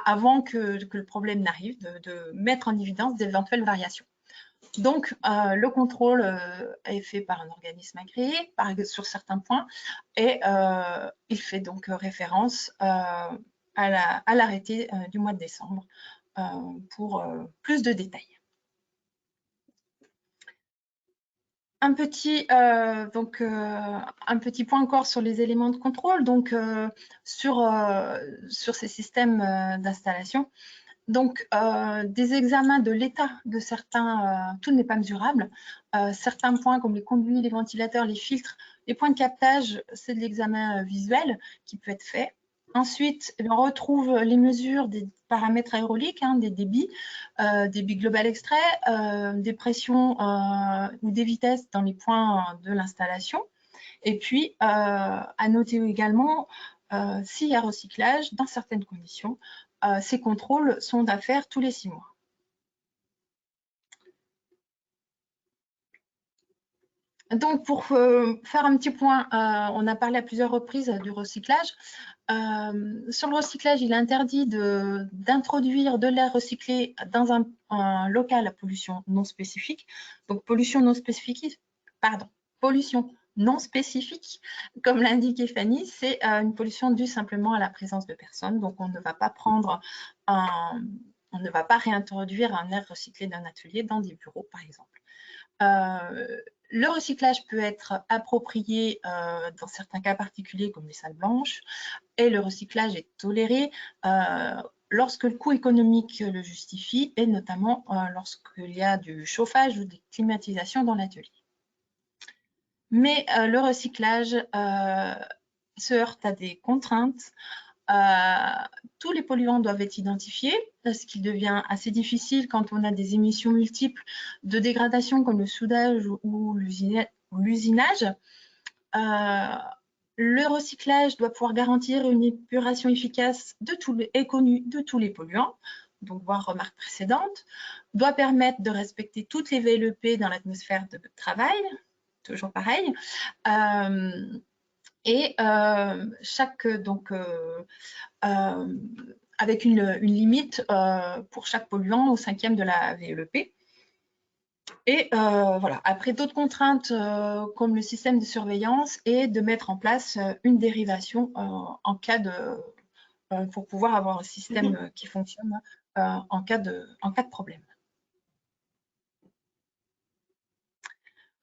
avant que le problème n'arrive, de mettre en évidence d'éventuelles variations. Donc, le contrôle est fait par un organisme agréé sur certains points et il fait donc référence à l'arrêté du mois de décembre pour plus de détails. Un petit point encore sur les éléments de contrôle, donc sur ces systèmes d'installation. Donc, des examens de l'état de certains, tout n'est pas mesurable. Certains points comme les conduits, les ventilateurs, les filtres, les points de captage, c'est de l'examen visuel qui peut être fait. Ensuite, on retrouve les mesures des paramètres aérauliques, des débits global extrait, des pressions ou des vitesses dans les points de l'installation. Et puis, à noter également, s'il y a recyclage, dans certaines conditions, ces contrôles sont à faire tous les 6 mois. Donc, pour faire un petit point, on a parlé à plusieurs reprises du recyclage. Sur le recyclage, il est interdit d'introduire de l'air recyclé dans un local à pollution non spécifique. Donc, pollution non spécifique, comme l'indiquait Fanny, c'est une pollution due simplement à la présence de personnes. Donc, on ne va pas on ne va pas réintroduire un air recyclé d'un atelier dans des bureaux, par exemple. Le recyclage peut être approprié dans certains cas particuliers comme les salles blanches et le recyclage est toléré lorsque le coût économique le justifie et notamment lorsqu'il y a du chauffage ou des climatisations dans l'atelier. Mais le recyclage se heurte à des contraintes. Tous les polluants doivent être identifiés, ce qui devient assez difficile quand on a des émissions multiples de dégradation comme le soudage ou l'usinage. Le recyclage doit pouvoir garantir une épuration efficace et connue de tous les polluants, donc voir remarque précédente, doit permettre de respecter toutes les VLEP dans l'atmosphère de travail, toujours pareil, et avec une limite pour chaque polluant au 5e de la VLEP. Et voilà, après d'autres contraintes comme le système de surveillance et de mettre en place une dérivation en cas pour pouvoir avoir un système qui fonctionne en cas de problème.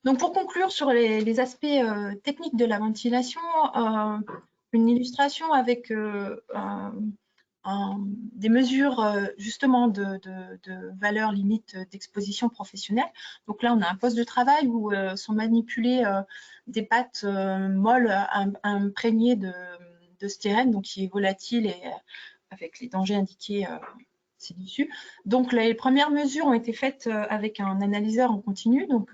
Donc pour conclure sur les aspects techniques de la ventilation, une illustration avec des mesures justement de valeur limite d'exposition professionnelle. Donc là, on a un poste de travail où sont manipulées des pâtes molles imprégnées de styrène, donc qui est volatile et avec les dangers indiqués ci-dessus. Donc les premières mesures ont été faites avec un analyseur en continu, donc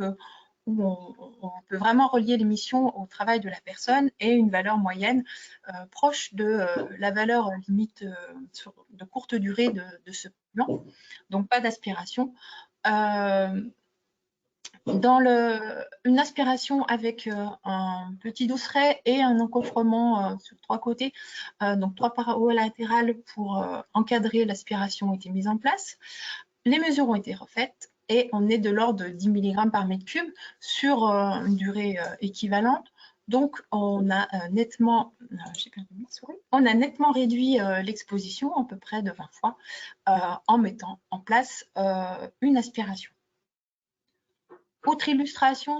où on peut vraiment relier l'émission au travail de la personne et une valeur moyenne proche de la valeur limite de courte durée de ce polluant, donc pas d'aspiration. Une aspiration avec un petit dosseret et un encoffrement sur 3 côtés, donc 3 parois latérales pour encadrer l'aspiration ont été mises en place. Les mesures ont été refaites et on est de l'ordre de 10 mg par mètre cube sur une durée équivalente. Donc, on a nettement réduit l'exposition à peu près de 20 fois en mettant en place une aspiration. Autre illustration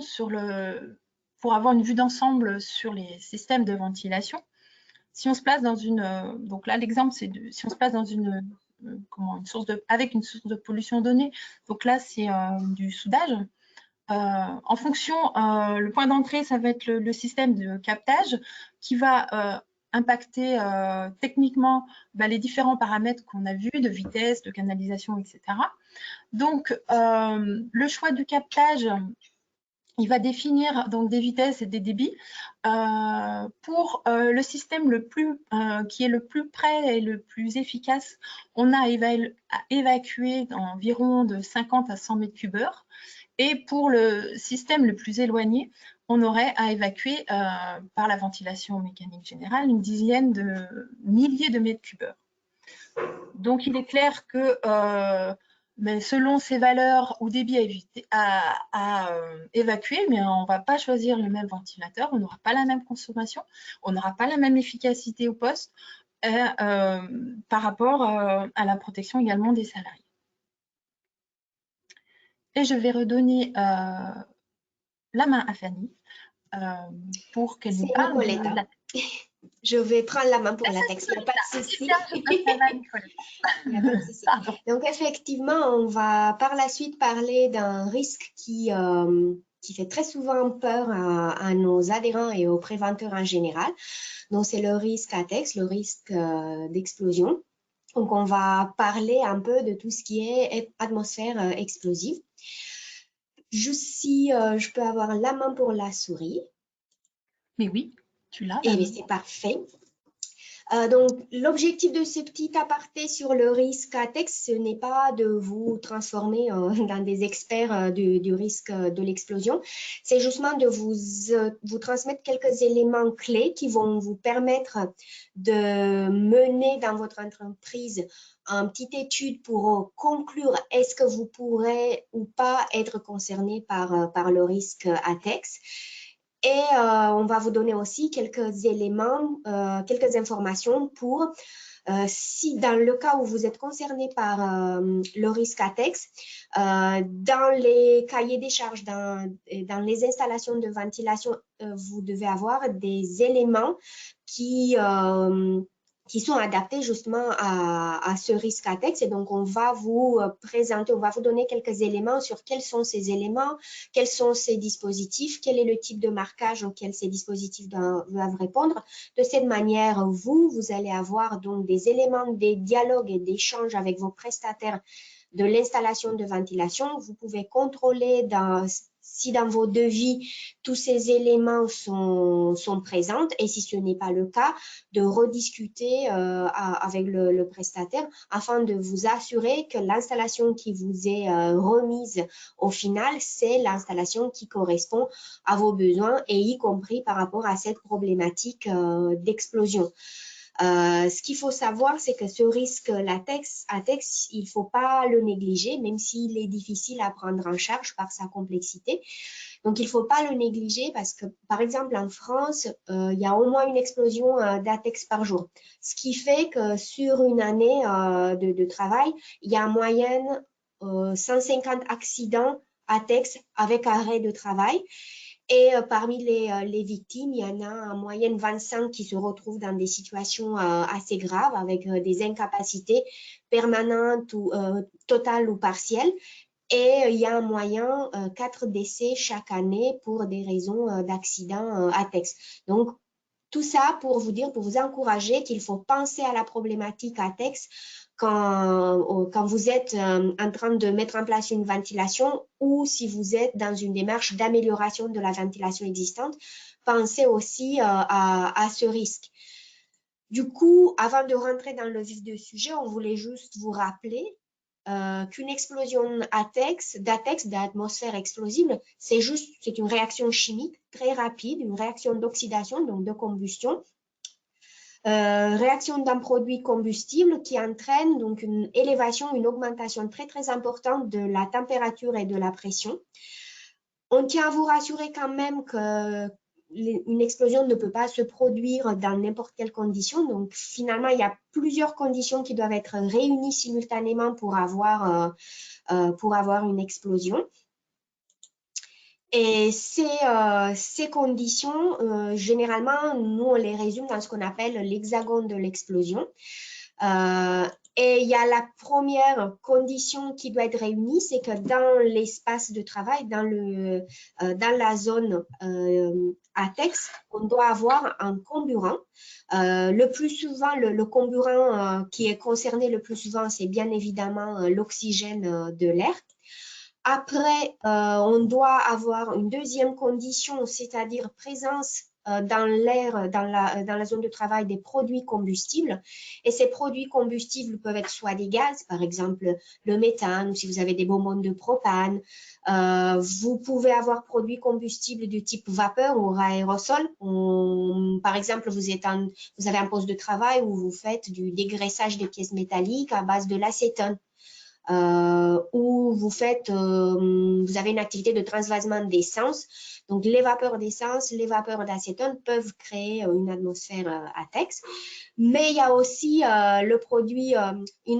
pour avoir une vue d'ensemble sur les systèmes de ventilation. Si on se place dans une, donc là l'exemple c'est si on se place dans avec une source de pollution donnée, donc là c'est du soudage. En fonction, le point d'entrée ça va être le système de captage qui va impacter techniquement les différents paramètres qu'on a vus de vitesse, de canalisation, etc. Donc le choix du captage, il va définir donc des vitesses et des débits. Pour le système qui est le plus près et le plus efficace, on a évacué environ de 50 à 100 mètres cubes heure. Et pour le système le plus éloigné, on aurait à évacuer par la ventilation mécanique générale une dizaine de milliers de mètres cubes heure. Donc il est clair que mais selon ces valeurs ou débits à évacuer, mais on ne va pas choisir le même ventilateur, on n'aura pas la même consommation, on n'aura pas la même efficacité au poste par rapport à la protection également des salariés. Et je vais redonner la main à Fanny pour qu'elle nous parle de la... Je vais prendre la main pour la texte, il n'y a pas de souci. Donc effectivement, on va par la suite parler d'un risque qui fait très souvent peur à nos adhérents et aux préventeurs en général. Donc c'est le risque ATEX, le risque d'explosion. Donc on va parler un peu de tout ce qui est atmosphère explosive. Juste si je peux avoir la main pour la souris. Mais oui, tu l'as. Et c'est parfait. Donc, l'objectif de ce petit aparté sur le risque ATEX, ce n'est pas de vous transformer dans des experts du risque de l'explosion. C'est justement de vous transmettre quelques éléments clés qui vont vous permettre de mener dans votre entreprise une petite étude pour conclure est-ce que vous pourrez ou pas être concerné par le risque ATEX. Et on va vous donner aussi quelques éléments, quelques informations pour, si dans le cas où vous êtes concerné par le risque ATEX, dans les cahiers des charges, dans les installations de ventilation, vous devez avoir des éléments qui sont adaptés justement à ce risque ATEX. Et donc, on va vous présenter, on va vous donner quelques éléments sur quels sont ces éléments, quels sont ces dispositifs, quel est le type de marquage auquel ces dispositifs doivent répondre. De cette manière, vous allez avoir donc des éléments, des dialogues et d'échanges avec vos prestataires de l'installation de ventilation. Vous pouvez contrôler si dans vos devis, tous ces éléments sont présents et si ce n'est pas le cas, de rediscuter avec le prestataire afin de vous assurer que l'installation qui vous est remise au final, c'est l'installation qui correspond à vos besoins et y compris par rapport à cette problématique d'explosion. Ce qu'il faut savoir, c'est que ce risque ATEX, il ne faut pas le négliger, même s'il est difficile à prendre en charge par sa complexité. Donc, il ne faut pas le négliger parce que, par exemple, en France, il y a au moins une explosion d'ATEX par jour. Ce qui fait que sur une année de travail, il y a en moyenne 150 accidents ATEX avec arrêt de travail. Et parmi les victimes, il y en a en moyenne 25 qui se retrouvent dans des situations assez graves avec des incapacités permanentes ou totales ou partielles. Et il y a en moyen 4 décès chaque année pour des raisons d'accidents ATEX. Donc, tout ça pour vous dire, pour vous encourager qu'il faut penser à la problématique ATEX quand vous êtes en train de mettre en place une ventilation ou si vous êtes dans une démarche d'amélioration de la ventilation existante, pensez aussi à ce risque. Du coup, avant de rentrer dans le vif du sujet, on voulait juste vous rappeler qu'une explosion d'ATEX, d'atmosphère explosible, c'est une réaction chimique très rapide, une réaction d'oxydation, donc de combustion, réaction d'un produit combustible qui entraîne donc une élévation, une augmentation très très importante de la température et de la pression. On tient à vous rassurer quand même que une explosion ne peut pas se produire dans n'importe quelle condition. Donc, finalement, il y a plusieurs conditions qui doivent être réunies simultanément pour avoir une explosion. Et ces conditions, généralement, nous, on les résume dans ce qu'on appelle l'hexagone de l'explosion. Et il y a la première condition qui doit être réunie, c'est que dans l'espace de travail, dans la zone ATEX, on doit avoir un comburant. Le plus souvent, le comburant qui est concerné le plus souvent, c'est bien évidemment l'oxygène de l'air. Après, on doit avoir une deuxième condition, c'est-à-dire présence dans l'air, dans la zone de travail des produits combustibles. Et ces produits combustibles peuvent être soit des gaz, par exemple le méthane, ou si vous avez des bonbonnes de propane. Vous pouvez avoir produits combustibles du type vapeur ou aérosol. Par exemple, vous avez un poste de travail où vous faites du dégraissage des pièces métalliques à base de l'acétone. Où vous avez une activité de transvasement d'essence. Donc, les vapeurs d'essence, les vapeurs d'acétone peuvent créer une atmosphère ATEX. Mais il y a aussi une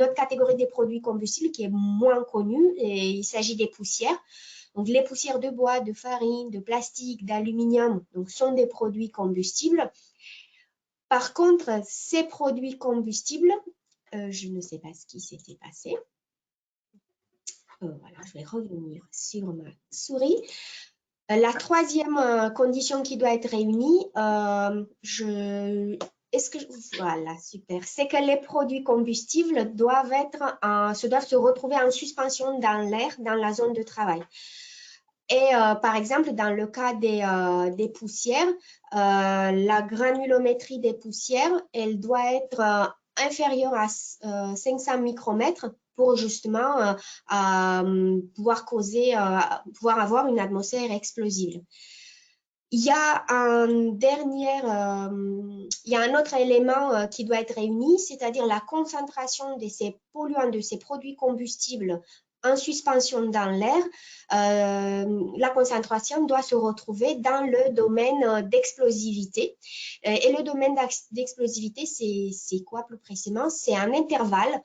autre catégorie des produits combustibles qui est moins connue et il s'agit des poussières. Donc, les poussières de bois, de farine, de plastique, d'aluminium, donc sont des produits combustibles. Par contre, ces produits combustibles, je ne sais pas ce qui s'était passé. Voilà, je vais revenir sur ma souris. La troisième condition qui doit être réunie, voilà, super, c'est que les produits combustibles doivent se retrouver en suspension dans l'air, dans la zone de travail. Et par exemple, dans le cas des poussières, la granulométrie des poussières, elle doit être inférieure à 500 micromètres pour justement pouvoir avoir une atmosphère explosive. Il y a un autre élément qui doit être réuni, c'est-à-dire la concentration de ces polluants, de ces produits combustibles en suspension dans l'air. La concentration doit se retrouver dans le domaine d'explosivité. Et le domaine d'explosivité, c'est quoi plus précisément? C'est un intervalle.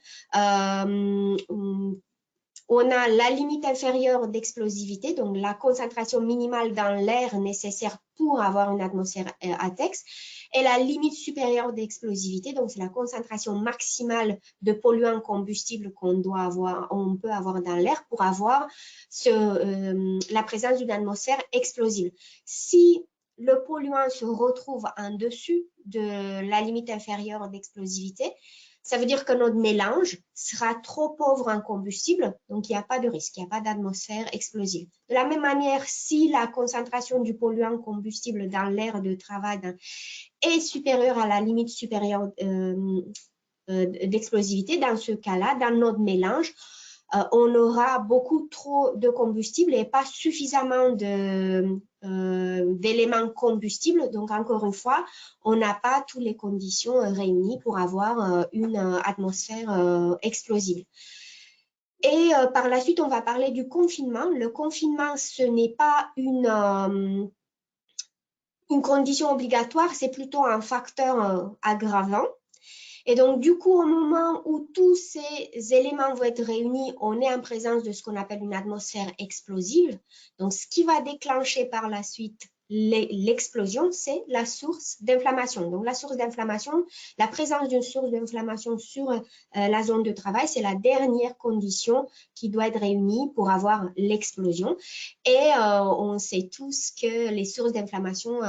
On a la limite inférieure d'explosivité, donc la concentration minimale dans l'air nécessaire pour avoir une atmosphère ATEX, et la limite supérieure d'explosivité, donc c'est la concentration maximale de polluants combustibles on peut avoir dans l'air pour avoir la présence d'une atmosphère explosive. Si le polluant se retrouve en dessus de la limite inférieure d'explosivité, ça veut dire que notre mélange sera trop pauvre en combustible, donc il n'y a pas de risque, il n'y a pas d'atmosphère explosive. De la même manière, si la concentration du polluant combustible dans l'air de travail est supérieure à la limite supérieure d'explosivité, dans ce cas-là, dans notre mélange, on aura beaucoup trop de combustible et pas suffisamment d'éléments combustibles. Donc, encore une fois, on n'a pas toutes les conditions réunies pour avoir une atmosphère explosive. Et par la suite, on va parler du confinement. Le confinement, ce n'est pas une condition obligatoire, c'est plutôt un facteur aggravant. Et donc, du coup, au moment où tous ces éléments vont être réunis, on est en présence de ce qu'on appelle une atmosphère explosive. Donc, ce qui va déclencher par la suite l'explosion, c'est la source d'inflammation. Donc, la source d'inflammation, la présence d'une source d'inflammation sur la zone de travail, c'est la dernière condition qui doit être réunie pour avoir l'explosion. Et on sait tous que les sources d'inflammation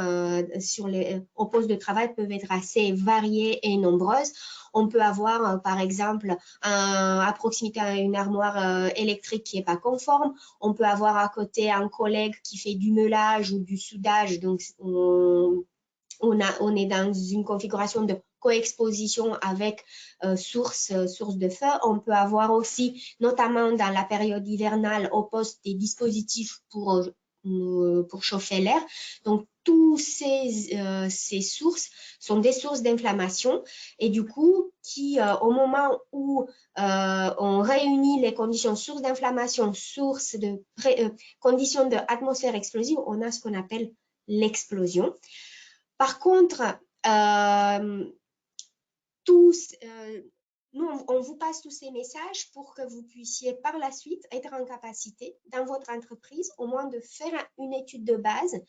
au poste de travail peuvent être assez variées et nombreuses. On peut avoir, par exemple, à proximité une armoire électrique qui n'est pas conforme. On peut avoir à côté un collègue qui fait du meulage ou du soudage. Donc, on est dans une configuration de coexposition avec source de feu. On peut avoir aussi, notamment dans la période hivernale, au poste des dispositifs pour chauffer l'air. Donc, tous ces sources sont des sources d'inflammation et du coup, au moment où on réunit les conditions sources d'inflammation, conditions d'atmosphère explosive, on a ce qu'on appelle l'explosion. Par contre, nous, on vous passe tous ces messages pour que vous puissiez par la suite être en capacité dans votre entreprise au moins de faire une étude de base,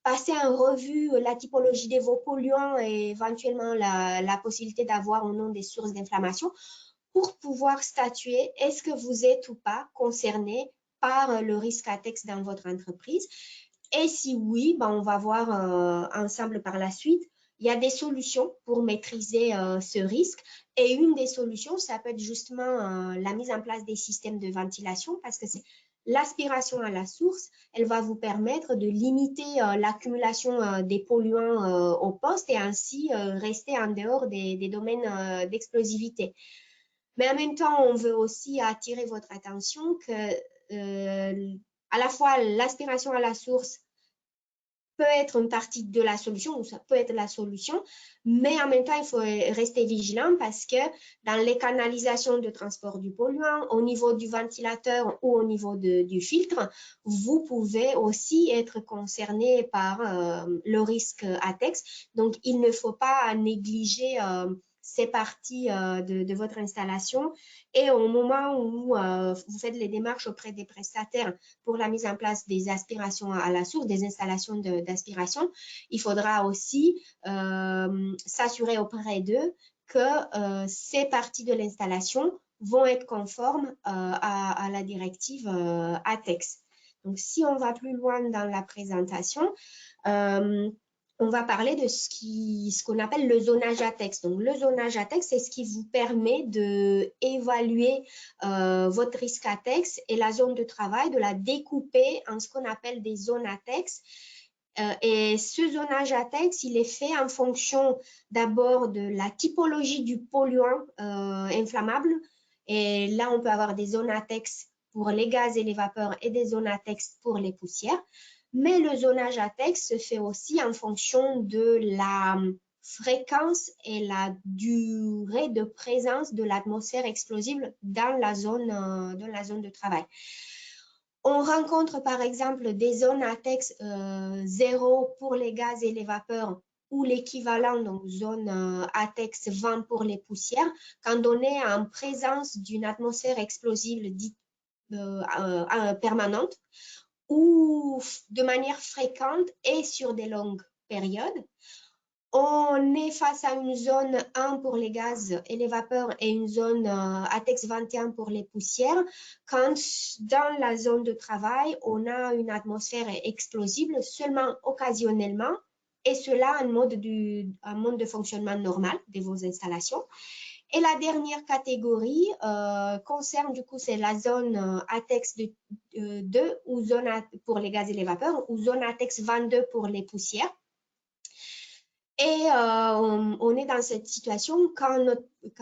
passer en revue la typologie de vos polluants et éventuellement la possibilité d'avoir ou non des sources d'inflammation pour pouvoir statuer est-ce que vous êtes ou pas concerné par le risque ATEX dans votre entreprise. Et si oui, on va voir ensemble par la suite. Il y a des solutions pour maîtriser ce risque et une des solutions, ça peut être justement la mise en place des systèmes de ventilation parce que c'est l'aspiration à la source, elle va vous permettre de limiter l'accumulation des polluants au poste et ainsi rester en dehors des domaines d'explosivité. Mais en même temps, on veut aussi attirer votre attention que à la fois l'aspiration à la source peut être une partie de la solution, ou ça peut être la solution, mais en même temps, il faut rester vigilant parce que dans les canalisations de transport du polluant, au niveau du ventilateur ou au niveau du filtre, vous pouvez aussi être concerné par le risque ATEX. Donc, il ne faut pas négliger ces parties de votre installation et au moment où vous faites les démarches auprès des prestataires pour la mise en place des aspirations à la source, des installations d'aspiration, il faudra aussi s'assurer auprès d'eux que ces parties de l'installation vont être conformes à la directive ATEX. Donc, si on va plus loin dans la présentation, on va parler de ce qu'on appelle le zonage ATEX. Donc, le zonage ATEX, c'est ce qui vous permet d'évaluer votre risque ATEX et la zone de travail, de la découper en ce qu'on appelle des zones ATEX. Et ce zonage ATEX, il est fait en fonction d'abord de la typologie du polluant inflammable. Et là, on peut avoir des zones ATEX pour les gaz et les vapeurs et des zones ATEX pour les poussières. Mais le zonage ATEX se fait aussi en fonction de la fréquence et la durée de présence de l'atmosphère explosible dans la zone de travail. On rencontre par exemple des zones ATEX 0 pour les gaz et les vapeurs ou l'équivalent, donc zone ATEX 20 pour les poussières, quand on est en présence d'une atmosphère explosive dite permanente ou de manière fréquente et sur des longues périodes. On est face à une zone 1 pour les gaz et les vapeurs et une zone ATEX 21 pour les poussières, quand dans la zone de travail, on a une atmosphère explosible seulement occasionnellement, et cela en mode de fonctionnement normal de vos installations. Et la dernière catégorie concerne, du coup, c'est la zone ATEX 2 ou zone pour les gaz et les vapeurs, ou zone ATEX 22 pour les poussières. Et on est dans cette situation quand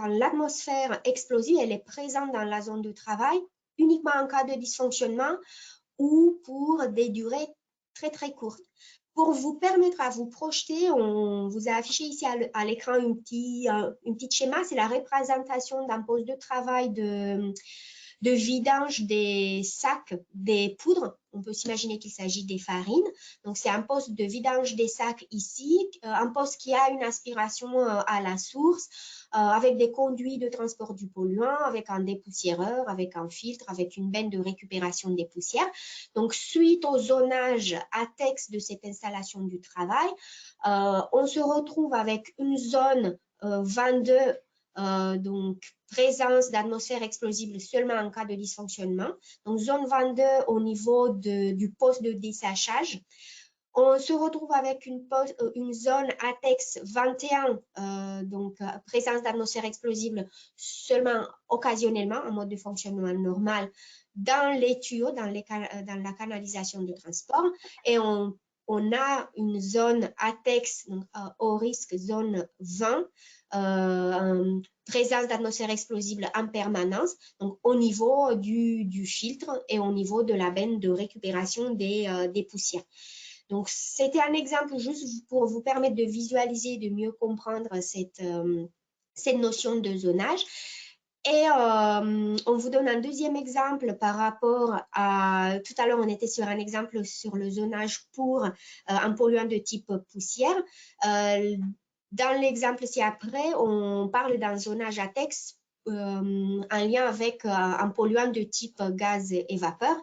l'atmosphère explosive, elle est présente dans la zone de travail uniquement en cas de dysfonctionnement ou pour des durées très, très courtes. Pour vous permettre à vous projeter, on vous a affiché ici à l'écran une petite schéma, c'est la représentation d'un poste de travail de vidange des sacs, des poudres. On peut s'imaginer qu'il s'agit des farines. Donc, c'est un poste de vidange des sacs ici, un poste qui a une aspiration à la source, avec des conduits de transport du polluant, avec un dépoussiéreur, avec un filtre, avec une benne de récupération des poussières. Donc, suite au zonage ATEX de cette installation du travail, on se retrouve avec une zone 22, donc présence d'atmosphère explosible seulement en cas de dysfonctionnement. Donc, zone 22 au niveau du poste de dessachage. On se retrouve avec une zone ATEX 21, donc présence d'atmosphère explosible seulement occasionnellement en mode de fonctionnement normal dans les tuyaux, dans la canalisation de transport. Et on a une zone ATEX, donc, au risque zone 20, présence d'atmosphère explosible en permanence, donc au niveau du filtre et au niveau de la benne de récupération des poussières. Donc, c'était un exemple juste pour vous permettre de visualiser, de mieux comprendre cette notion de zonage. Et on vous donne un deuxième exemple par rapport à, tout à l'heure on était sur un exemple sur le zonage pour un polluant de type poussière. Dans l'exemple ci-après, on parle d'un zonage ATEX en lien avec un polluant de type gaz et vapeur.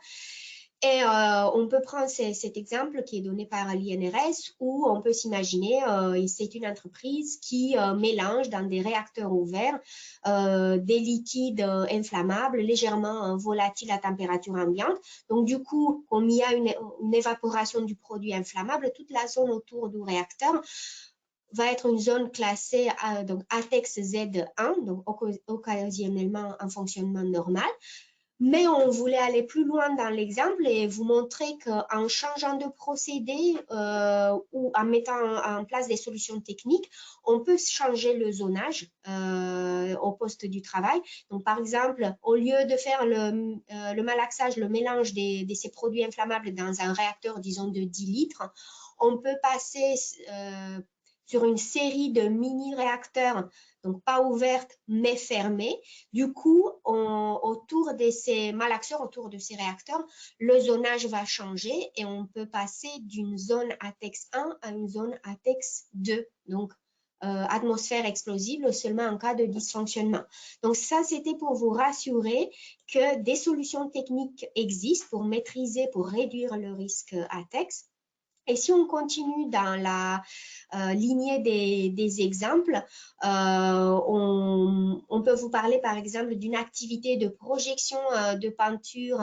Et on peut prendre cet exemple qui est donné par l'INRS où on peut s'imaginer, c'est une entreprise qui mélange dans des réacteurs ouverts des liquides inflammables légèrement volatiles à température ambiante. Donc du coup, comme il y a une évaporation du produit inflammable, toute la zone autour du réacteur va être une zone classée donc ATEX Z1, donc occasionnellement en fonctionnement normal. Mais on voulait aller plus loin dans l'exemple et vous montrer qu'en changeant de procédé ou en mettant en place des solutions techniques, on peut changer le zonage au poste du travail. Donc, par exemple, au lieu de faire le malaxage, le mélange de ces produits inflammables dans un réacteur, disons, de 10 litres, on peut passer sur une série de mini-réacteurs, donc pas ouvertes, mais fermées. Du coup, autour de ces malaxeurs, autour de ces réacteurs, le zonage va changer et on peut passer d'une zone ATEX 1 à une zone ATEX 2. Donc, atmosphère explosible seulement en cas de dysfonctionnement. Donc, ça, c'était pour vous rassurer que des solutions techniques existent pour maîtriser, pour réduire le risque ATEX. Et si on continue dans la lignée des exemples, on peut vous parler par exemple d'une activité de projection de peinture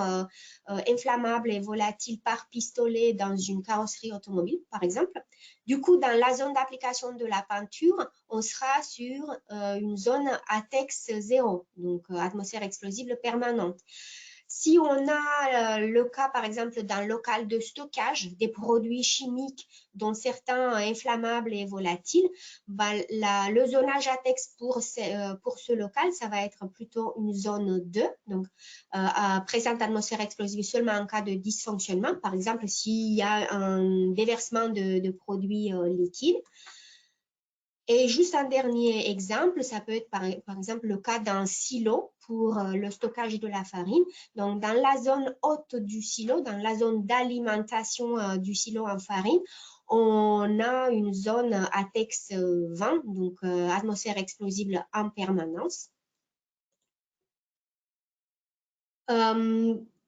inflammable et volatile par pistolet dans une carrosserie automobile, par exemple. Du coup, dans la zone d'application de la peinture, on sera sur une zone ATEX 0, donc atmosphère explosible permanente. Si on a le cas, par exemple, d'un local de stockage des produits chimiques, dont certains inflammables et volatiles, ben, le zonage ATEX pour ce local, ça va être plutôt une zone 2, donc présente atmosphère explosive seulement en cas de dysfonctionnement, par exemple, s'il y a un déversement de produits liquides. Et juste un dernier exemple, ça peut être par exemple le cas d'un silo pour le stockage de la farine. Donc, dans la zone haute du silo, dans la zone d'alimentation du silo en farine, on a une zone ATEX 20, donc atmosphère explosible en permanence.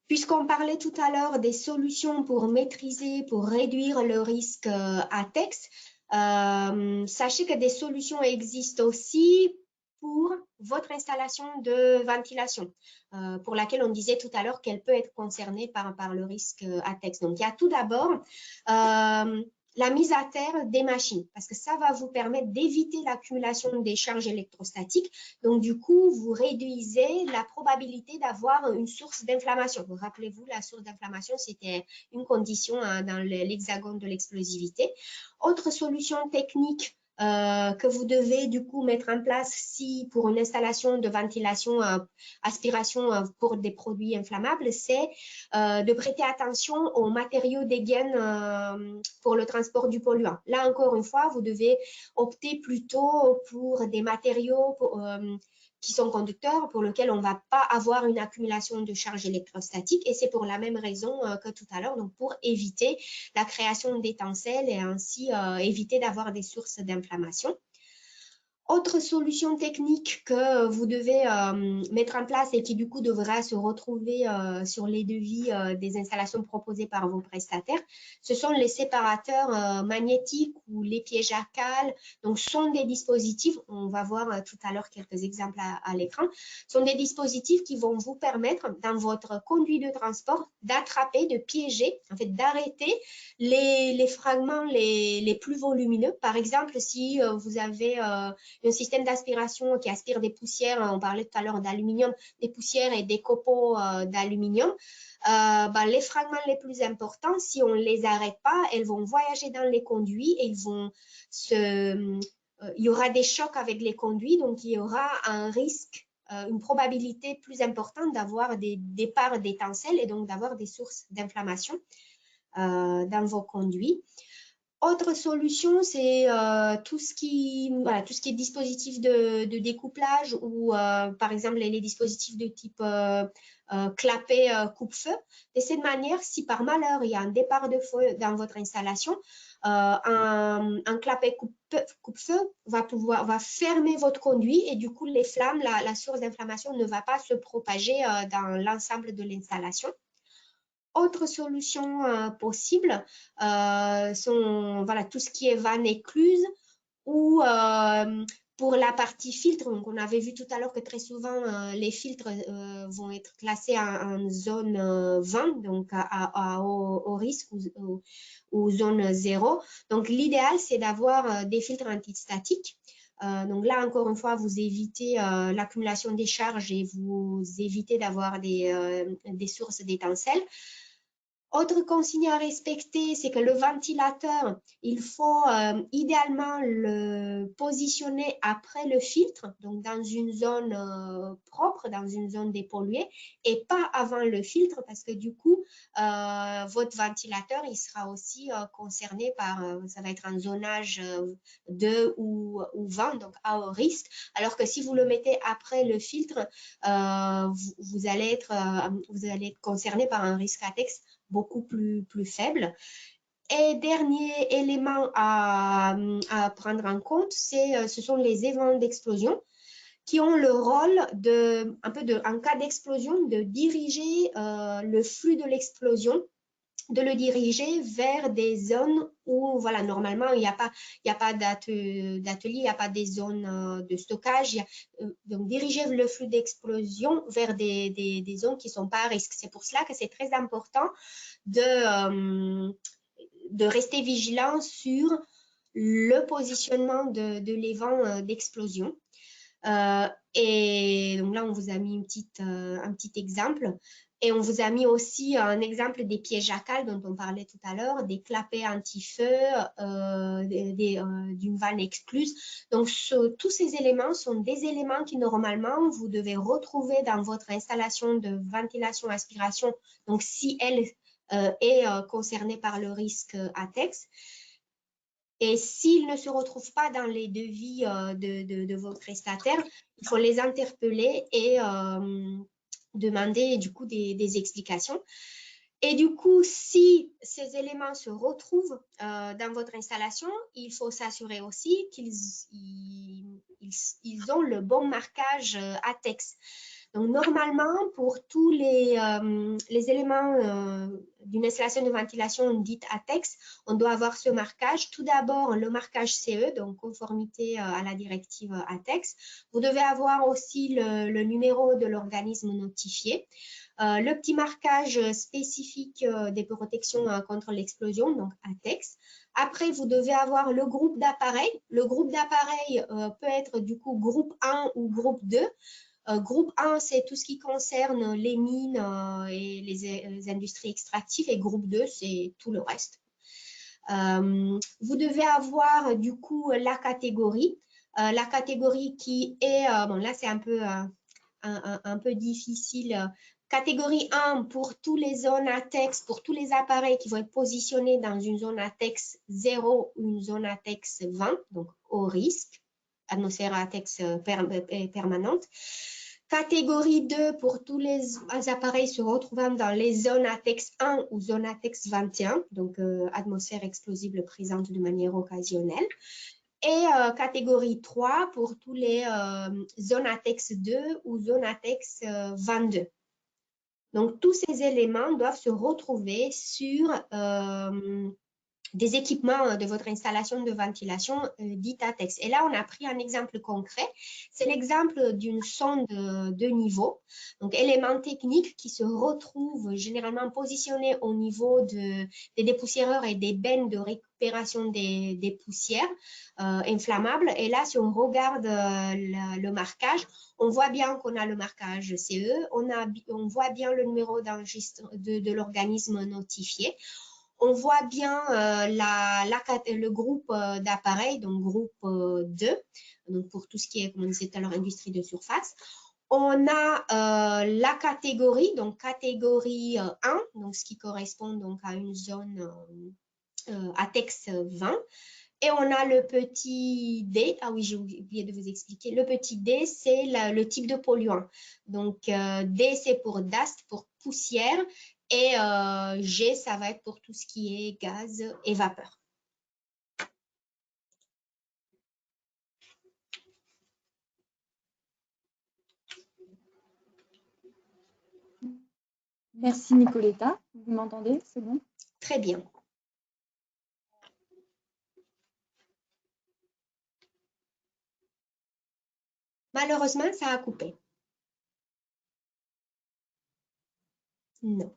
Puisqu'on parlait tout à l'heure des solutions pour maîtriser, pour réduire le risque ATEX, sachez que des solutions existent aussi pour votre installation de ventilation, pour laquelle on disait tout à l'heure qu'elle peut être concernée par le risque ATEX. Donc, il y a tout d'abord la mise à terre des machines, parce que ça va vous permettre d'éviter l'accumulation des charges électrostatiques. Donc, du coup, vous réduisez la probabilité d'avoir une source d'inflammation. Rappelez-vous, la source d'inflammation, c'était une condition dans l'hexagone de l'explosivité. Autre solution technique que vous devez du coup mettre en place si pour une installation de ventilation, aspiration pour des produits inflammables, c'est de prêter attention aux matériaux des gaines pour le transport du polluant. Là encore une fois, vous devez opter plutôt pour des matériaux qui sont conducteurs, pour lesquels on ne va pas avoir une accumulation de charges électrostatiques, et c'est pour la même raison que tout à l'heure, donc pour éviter la création d'étincelles et ainsi éviter d'avoir des sources d'inflammation. Autre solution technique que vous devez mettre en place et qui du coup devra se retrouver sur les devis des installations proposées par vos prestataires, ce sont les séparateurs magnétiques ou les pièges à cales. Donc, ce sont des dispositifs, on va voir tout à l'heure quelques exemples à l'écran, sont des dispositifs qui vont vous permettre dans votre conduit de transport d'attraper, de piéger, en fait d'arrêter les fragments les plus volumineux. Par exemple, si vous avez un système d'aspiration qui aspire des poussières, on parlait tout à l'heure d'aluminium, des poussières et des copeaux d'aluminium, les fragments les plus importants, si on ne les arrête pas, elles vont voyager dans les conduits et il y aura des chocs avec les conduits, donc il y aura un risque, une probabilité plus importante d'avoir des départs d'étincelles et donc d'avoir des sources d'inflammation dans vos conduits. Autre solution, c'est tout ce qui est dispositif de découplage ou par exemple les dispositifs de type clapet coupe-feu. De cette manière, si par malheur il y a un départ de feu dans votre installation, un clapet coupe-feu va fermer votre conduit et du coup les flammes, la source d'inflammation ne va pas se propager dans l'ensemble de l'installation. Autre solution possible sont tout ce qui est vanne écluse ou pour la partie filtre. Donc, on avait vu tout à l'heure que très souvent les filtres vont être classés en zone 20, donc à haut risque ou zone 0. Donc, l'idéal, c'est d'avoir des filtres antistatiques. Donc là, encore une fois, vous évitez l'accumulation des charges et vous évitez d'avoir des sources d'étincelles. Autre consigne à respecter, c'est que le ventilateur, il faut idéalement le positionner après le filtre, donc dans une zone propre, dans une zone dépolluée, et pas avant le filtre, parce que du coup, votre ventilateur, il sera aussi concerné par, ça va être un zonage 2 ou 20, donc à haut risque, alors que si vous le mettez après le filtre, vous allez être concerné par un risque ATEX beaucoup plus faible. Et dernier élément à prendre en compte, ce sont les évents d'explosion qui ont le rôle en cas d'explosion, de diriger le flux de l'explosion de le diriger vers des zones où, voilà, normalement, il n'y a pas d'atelier, il n'y a pas des zones de stockage. Donc, diriger le flux d'explosion vers des zones qui ne sont pas à risque. C'est pour cela que c'est très important de rester vigilant sur le positionnement de l'évent d'explosion. Et donc là, on vous a mis un petit exemple. Et on vous a mis aussi un exemple des pièges à cales dont on parlait tout à l'heure, des clapets anti-feu, d'une vanne excluse. Donc, tous ces éléments sont des éléments qui, normalement, vous devez retrouver dans votre installation de ventilation-aspiration. Donc, si elle est concernée par le risque ATEX. Et s'ils ne se retrouvent pas dans les devis de vos prestataires, il faut les interpeller et demander du coup des explications. Et du coup, si ces éléments se retrouvent dans votre installation, il faut s'assurer aussi qu'ils ont le bon marquage ATEX. Donc, normalement, pour tous les éléments d'une installation de ventilation dite ATEX, on doit avoir ce marquage. Tout d'abord, le marquage CE, donc conformité à la directive ATEX. Vous devez avoir aussi le numéro de l'organisme notifié. Le petit marquage spécifique des protections contre l'explosion, donc ATEX. Après, vous devez avoir le groupe d'appareils. Le groupe d'appareils peut être du coup groupe 1 ou groupe 2. Groupe 1, c'est tout ce qui concerne les mines et les industries extractives. Et groupe 2, c'est tout le reste. Vous devez avoir du coup la catégorie. La catégorie qui est, bon là c'est un peu difficile. Catégorie 1 pour toutes les zones ATEX, pour tous les appareils qui vont être positionnés dans une zone ATEX 0 ou une zone ATEX 20, donc au risque, atmosphère ATEX permanente. Catégorie 2 pour tous les appareils se retrouvant dans les zones ATEX 1 ou zone ATEX 21, donc atmosphère explosible présente de manière occasionnelle. Et catégorie 3 pour tous les zones ATEX 2 ou zone ATEX 22. Donc, tous ces éléments doivent se retrouver sur des équipements de votre installation de ventilation dite ATEX. Et là, on a pris un exemple concret. C'est l'exemple d'une sonde de niveau, donc élément technique qui se retrouve généralement positionné au niveau des dépoussiéreurs et des bennes de récupération des poussières inflammables. Et là, si on regarde le marquage, on voit bien qu'on a le marquage CE, on voit bien le numéro d'enregistrement de l'organisme notifié. On voit bien le groupe d'appareils, donc groupe 2, donc pour tout ce qui est, comme on disait tout à l'heure, industrie de surface. On a la catégorie, donc catégorie 1, donc ce qui correspond donc à une zone ATEX 20. Et on a le petit D, ah oui, j'ai oublié de vous expliquer. Le petit D, c'est le type de polluant. Donc, D, c'est pour dust, pour poussière. Et G, ça va être pour tout ce qui est gaz et vapeur. Merci Nicoletta. Vous m'entendez? C'est bon? Très bien. Malheureusement, ça a coupé. Non.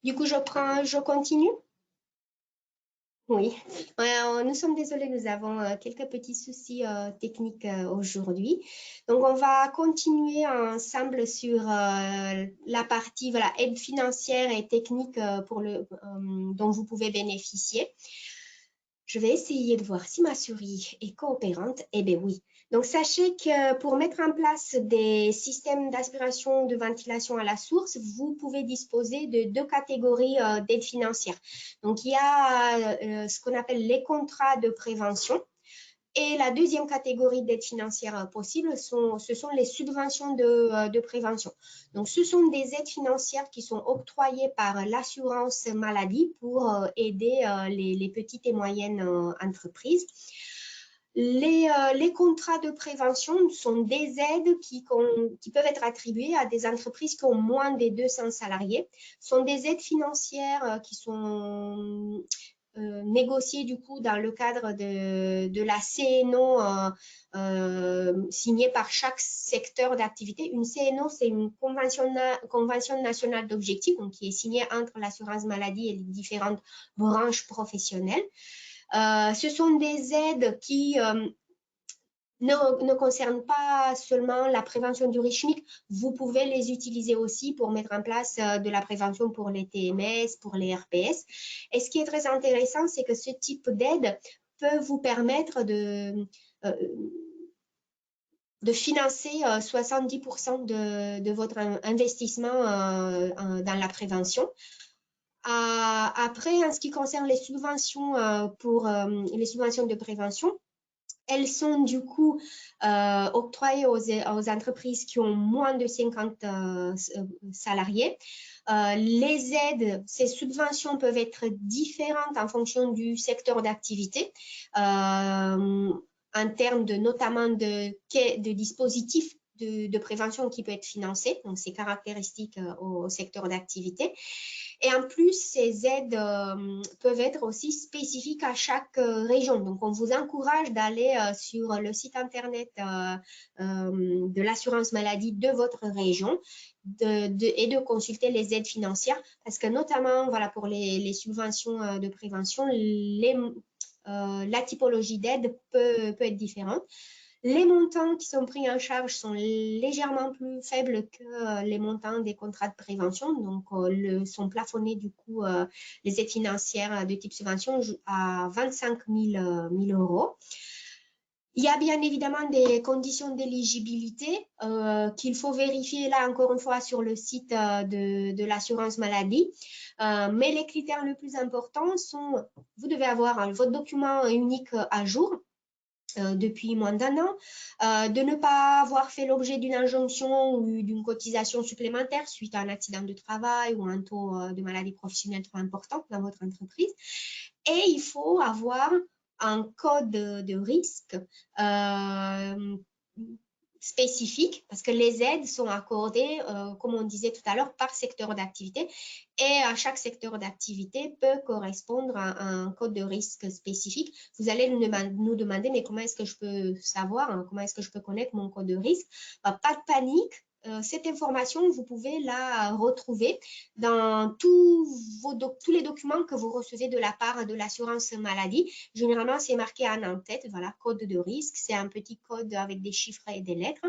Du coup, je continue? Oui, nous sommes désolés, nous avons quelques petits soucis techniques aujourd'hui. Donc, on va continuer ensemble sur la partie aide financière et technique dont vous pouvez bénéficier. Je vais essayer de voir si ma souris est coopérante. Eh bien oui. Donc, sachez que pour mettre en place des systèmes d'aspiration de ventilation à la source, vous pouvez disposer de 2 catégories d'aide financière. Donc, il y a ce qu'on appelle les contrats de prévention. Et la deuxième catégorie d'aide financière possible, ce sont les subventions de prévention. Donc, ce sont des aides financières qui sont octroyées par l'assurance maladie pour aider les petites et moyennes entreprises. Les contrats de prévention sont des aides qui peuvent être attribuées à des entreprises qui ont moins de 200 salariés. Ce sont des aides financières qui sont négociées du coup dans le cadre de la CNO signée par chaque secteur d'activité. Une CNO, c'est une convention nationale d'objectifs, donc qui est signée entre l'assurance maladie et les différentes branches professionnelles. Ce sont des aides qui ne concernent pas seulement la prévention du risque chimique. Vous pouvez les utiliser aussi pour mettre en place de la prévention pour les TMS, pour les RPS. Et ce qui est très intéressant, c'est que ce type d'aide peut vous permettre de financer 70% de votre investissement dans la prévention. Après, en ce qui concerne les subventions les subventions de prévention, elles sont du coup octroyées aux entreprises qui ont moins de 50 salariés. Les aides, ces subventions peuvent être différentes en fonction du secteur d'activité, en termes notamment de dispositifs de prévention qui peut être financé, donc c'est caractéristique au secteur d'activité. Et en plus, ces aides peuvent être aussi spécifiques à chaque région. Donc, on vous encourage d'aller sur le site internet de l'assurance maladie de votre région et de consulter les aides financières parce que notamment, voilà, pour les subventions de prévention, la typologie d'aide peut être différente. Les montants qui sont pris en charge sont légèrement plus faibles que les montants des contrats de prévention, donc sont plafonnés du coup les aides financières de type subvention à 25 000 euros. Il y a bien évidemment des conditions d'éligibilité qu'il faut vérifier là encore une fois sur le site de l'assurance maladie. Mais les critères les plus importants sont, vous devez avoir votre document unique à jour depuis moins d'1 an, de ne pas avoir fait l'objet d'une injonction ou d'une cotisation supplémentaire suite à un accident de travail ou un taux de maladie professionnelle trop important dans votre entreprise. Et il faut avoir un code de risque spécifique parce que les aides sont accordées, comme on disait tout à l'heure, par secteur d'activité et à chaque secteur d'activité peut correspondre à un code de risque spécifique. Vous allez nous demander, mais comment est-ce que je peux savoir, hein, comment est-ce que je peux connaître mon code de risque? Pas de panique. Cette information, vous pouvez la retrouver dans tous les documents que vous recevez de la part de l'assurance maladie. Généralement, c'est marqué en tête, voilà, code de risque. C'est un petit code avec des chiffres et des lettres.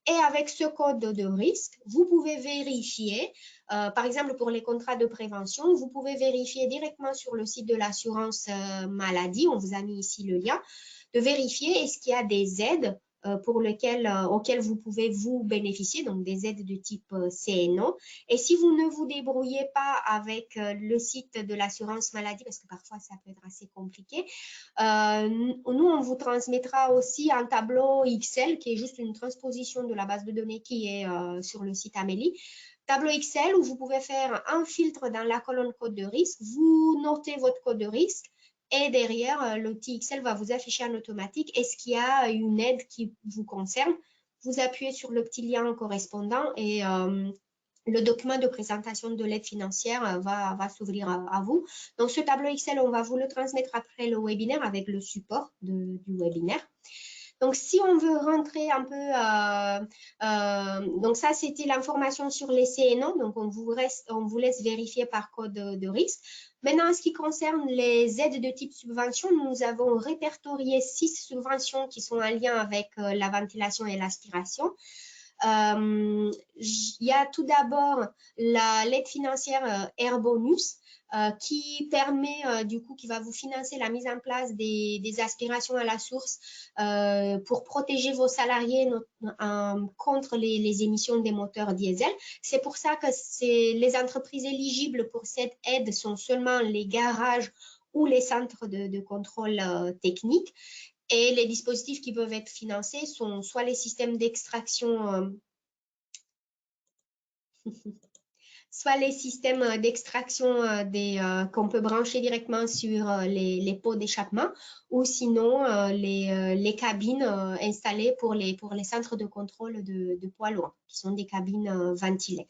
Et avec ce code de risque, vous pouvez vérifier, par exemple pour les contrats de prévention, vous pouvez vérifier directement sur le site de l'assurance maladie, on vous a mis ici le lien, de vérifier est-ce qu'il y a des aides auxquelles vous pouvez vous bénéficier, donc des aides de type CNO. Et si vous ne vous débrouillez pas avec le site de l'assurance maladie, parce que parfois ça peut être assez compliqué, nous, on vous transmettra aussi un tableau Excel qui est juste une transposition de la base de données qui est sur le site Amélie. Tableau Excel où vous pouvez faire un filtre dans la colonne code de risque, vous notez votre code de risque, et derrière, l'outil Excel va vous afficher en automatique est-ce qu'il y a une aide qui vous concerne. Vous appuyez sur le petit lien correspondant et le document de présentation de l'aide financière va s'ouvrir à vous. Donc, ce tableau Excel, on va vous le transmettre après le webinaire avec le support du webinaire. Donc, si on veut rentrer un peu, donc ça, c'était l'information sur les CNO. Donc, on vous laisse vérifier par code de risque. Maintenant, en ce qui concerne les aides de type subvention, nous avons répertorié 6 subventions qui sont en lien avec la ventilation et l'aspiration. Il y a tout d'abord l'aide financière Air Bonus qui permet du coup, qui va vous financer la mise en place des aspirations à la source pour protéger vos salariés contre les émissions des moteurs diesel. C'est pour ça que les entreprises éligibles pour cette aide sont seulement les garages ou les centres de contrôle technique. Et les dispositifs qui peuvent être financés sont soit les systèmes d'extraction soit les systèmes d'extraction qu'on peut brancher directement sur les pots d'échappement, ou sinon les cabines installées pour les centres de contrôle de poids lourds, qui sont des cabines ventilées.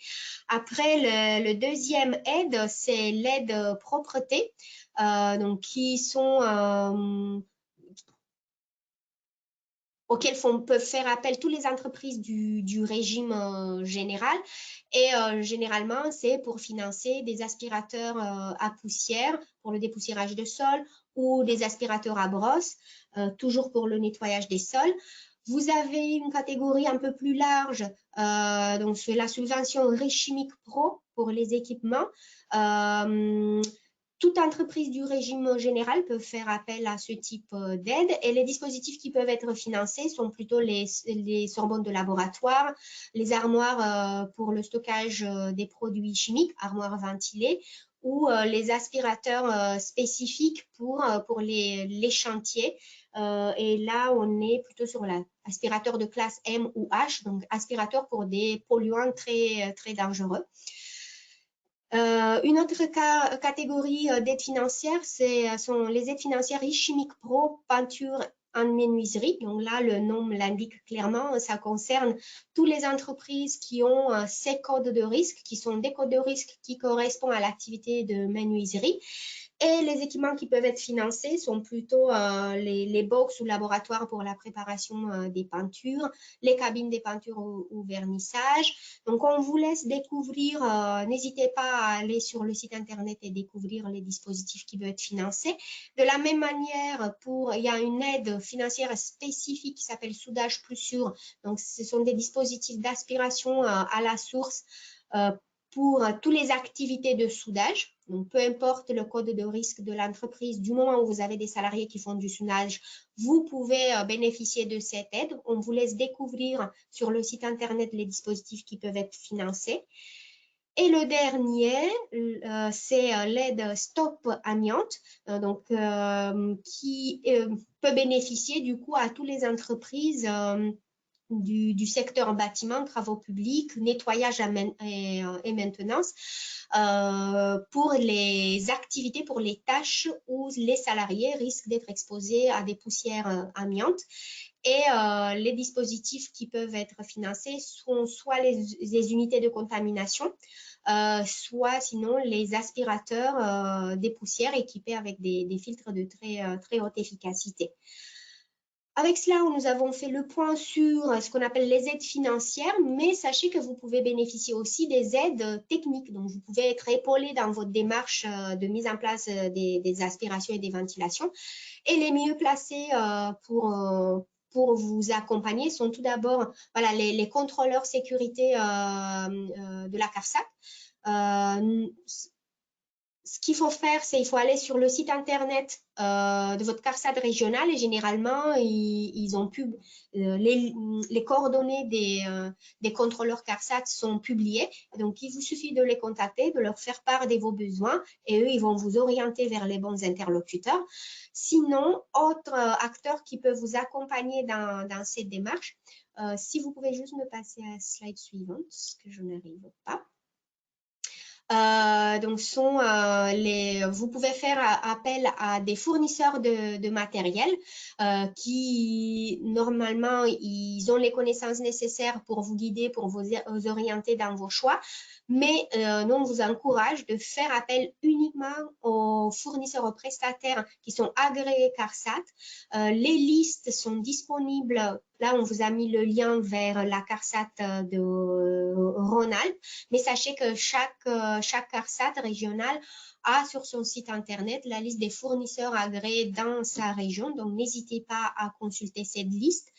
Après, le deuxième aide, c'est l'aide propreté, donc qui sont auxquelles peuvent faire appel toutes les entreprises du régime général. Et généralement, c'est pour financer des aspirateurs à poussière pour le dépoussiérage de sol ou des aspirateurs à brosse, toujours pour le nettoyage des sols. Vous avez une catégorie un peu plus large, donc c'est la subvention Réchimique Pro pour les équipements. Toute entreprise du régime général peut faire appel à ce type d'aide et les dispositifs qui peuvent être financés sont plutôt les sorbonnes de laboratoire, les armoires pour le stockage des produits chimiques, armoires ventilées, ou les aspirateurs spécifiques pour les chantiers. Et là, on est plutôt sur l'aspirateur de classe M ou H, donc aspirateur pour des polluants très, très dangereux. Une autre catégorie d'aide financière, sont les aides financières Réchimique Pro, peinture en menuiserie. Donc là, le nom l'indique clairement, ça concerne toutes les entreprises qui ont ces codes de risque, qui sont des codes de risque qui correspondent à l'activité de menuiserie. Et les équipements qui peuvent être financés sont plutôt les box ou laboratoires pour la préparation des peintures, les cabines des peintures ou vernissage. Donc, on vous laisse découvrir, n'hésitez pas à aller sur le site internet et découvrir les dispositifs qui peuvent être financés. De la même manière, il y a une aide financière spécifique qui s'appelle Soudage Plus Sûr. Donc, ce sont des dispositifs d'aspiration à la source pour toutes les activités de soudage. Donc, peu importe le code de risque de l'entreprise, du moment où vous avez des salariés qui font du soudage, vous pouvez bénéficier de cette aide. On vous laisse découvrir sur le site internet les dispositifs qui peuvent être financés. Et le dernier, c'est l'aide Stop Amiante, qui peut bénéficier du coup à toutes les entreprises du secteur bâtiment, travaux publics, nettoyage et maintenance, pour les activités, pour les tâches où les salariés risquent d'être exposés à des poussières amiantes. Et les dispositifs qui peuvent être financés sont soit les unités de contamination, soit sinon les aspirateurs des poussières équipés avec des filtres de très haute efficacité. Avec cela, nous avons fait le point sur ce qu'on appelle les aides financières, mais sachez que vous pouvez bénéficier aussi des aides techniques. Donc, vous pouvez être épaulé dans votre démarche de mise en place des aspirations et des ventilations. Et les mieux placés pour vous accompagner sont tout d'abord les contrôleurs sécurité de la CARSAT. Ce qu'il faut faire, c'est qu'il faut aller sur le site internet de votre CARSAT régional et généralement, ils ont les coordonnées des contrôleurs CARSAT sont publiées. Donc, il vous suffit de les contacter, de leur faire part de vos besoins et eux, ils vont vous orienter vers les bons interlocuteurs. Sinon, autre acteur qui peut vous accompagner dans cette démarche, si vous pouvez juste me passer à la slide suivante, parce que je n'arrive pas. Donc, vous pouvez faire appel à des fournisseurs de matériel qui, normalement, ils ont les connaissances nécessaires pour vous guider, pour vous orienter dans vos choix. Mais nous, on vous encourage de faire appel uniquement aux fournisseurs, aux prestataires qui sont agréés CARSAT. Les listes sont disponibles. Là, on vous a mis le lien vers la CARSAT de Rhône-Alpes. Mais sachez que chaque CARSAT régional a sur son site internet la liste des fournisseurs agréés dans sa région. Donc, n'hésitez pas à consulter cette liste.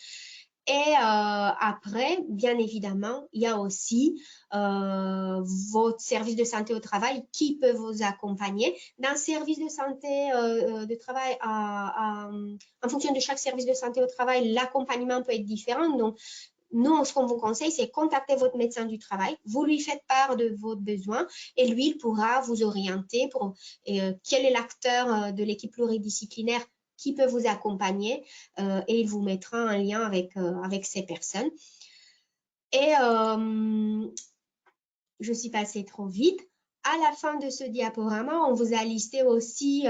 Et après, bien évidemment, il y a aussi votre service de santé au travail qui peut vous accompagner. Dans le service de santé de travail, en fonction de chaque service de santé au travail, l'accompagnement peut être différent. Donc, nous, ce qu'on vous conseille, c'est contacter votre médecin du travail, vous lui faites part de vos besoins et lui, il pourra vous orienter pour quel est l'acteur de l'équipe pluridisciplinaire qui peut vous accompagner et il vous mettra en lien avec ces personnes. Et je suis passée trop vite. À la fin de ce diaporama, on vous a listé aussi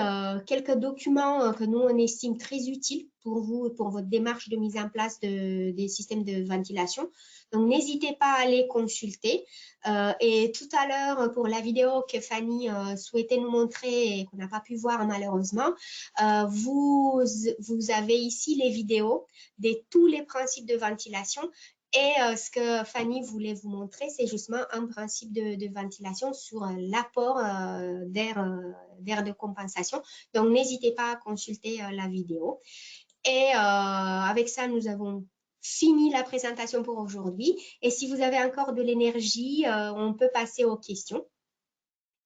quelques documents que nous, on estime très utiles pour vous et pour votre démarche de mise en place des systèmes de ventilation. Donc, n'hésitez pas à les consulter. Et tout à l'heure, pour la vidéo que Fanny souhaitait nous montrer et qu'on n'a pas pu voir malheureusement, vous avez ici les vidéos de tous les principes de ventilation. Et ce que Fanny voulait vous montrer, c'est justement un principe de ventilation sur l'apport d'air de compensation. Donc, n'hésitez pas à consulter la vidéo. Et avec ça, nous avons fini la présentation pour aujourd'hui. Et si vous avez encore de l'énergie, on peut passer aux questions.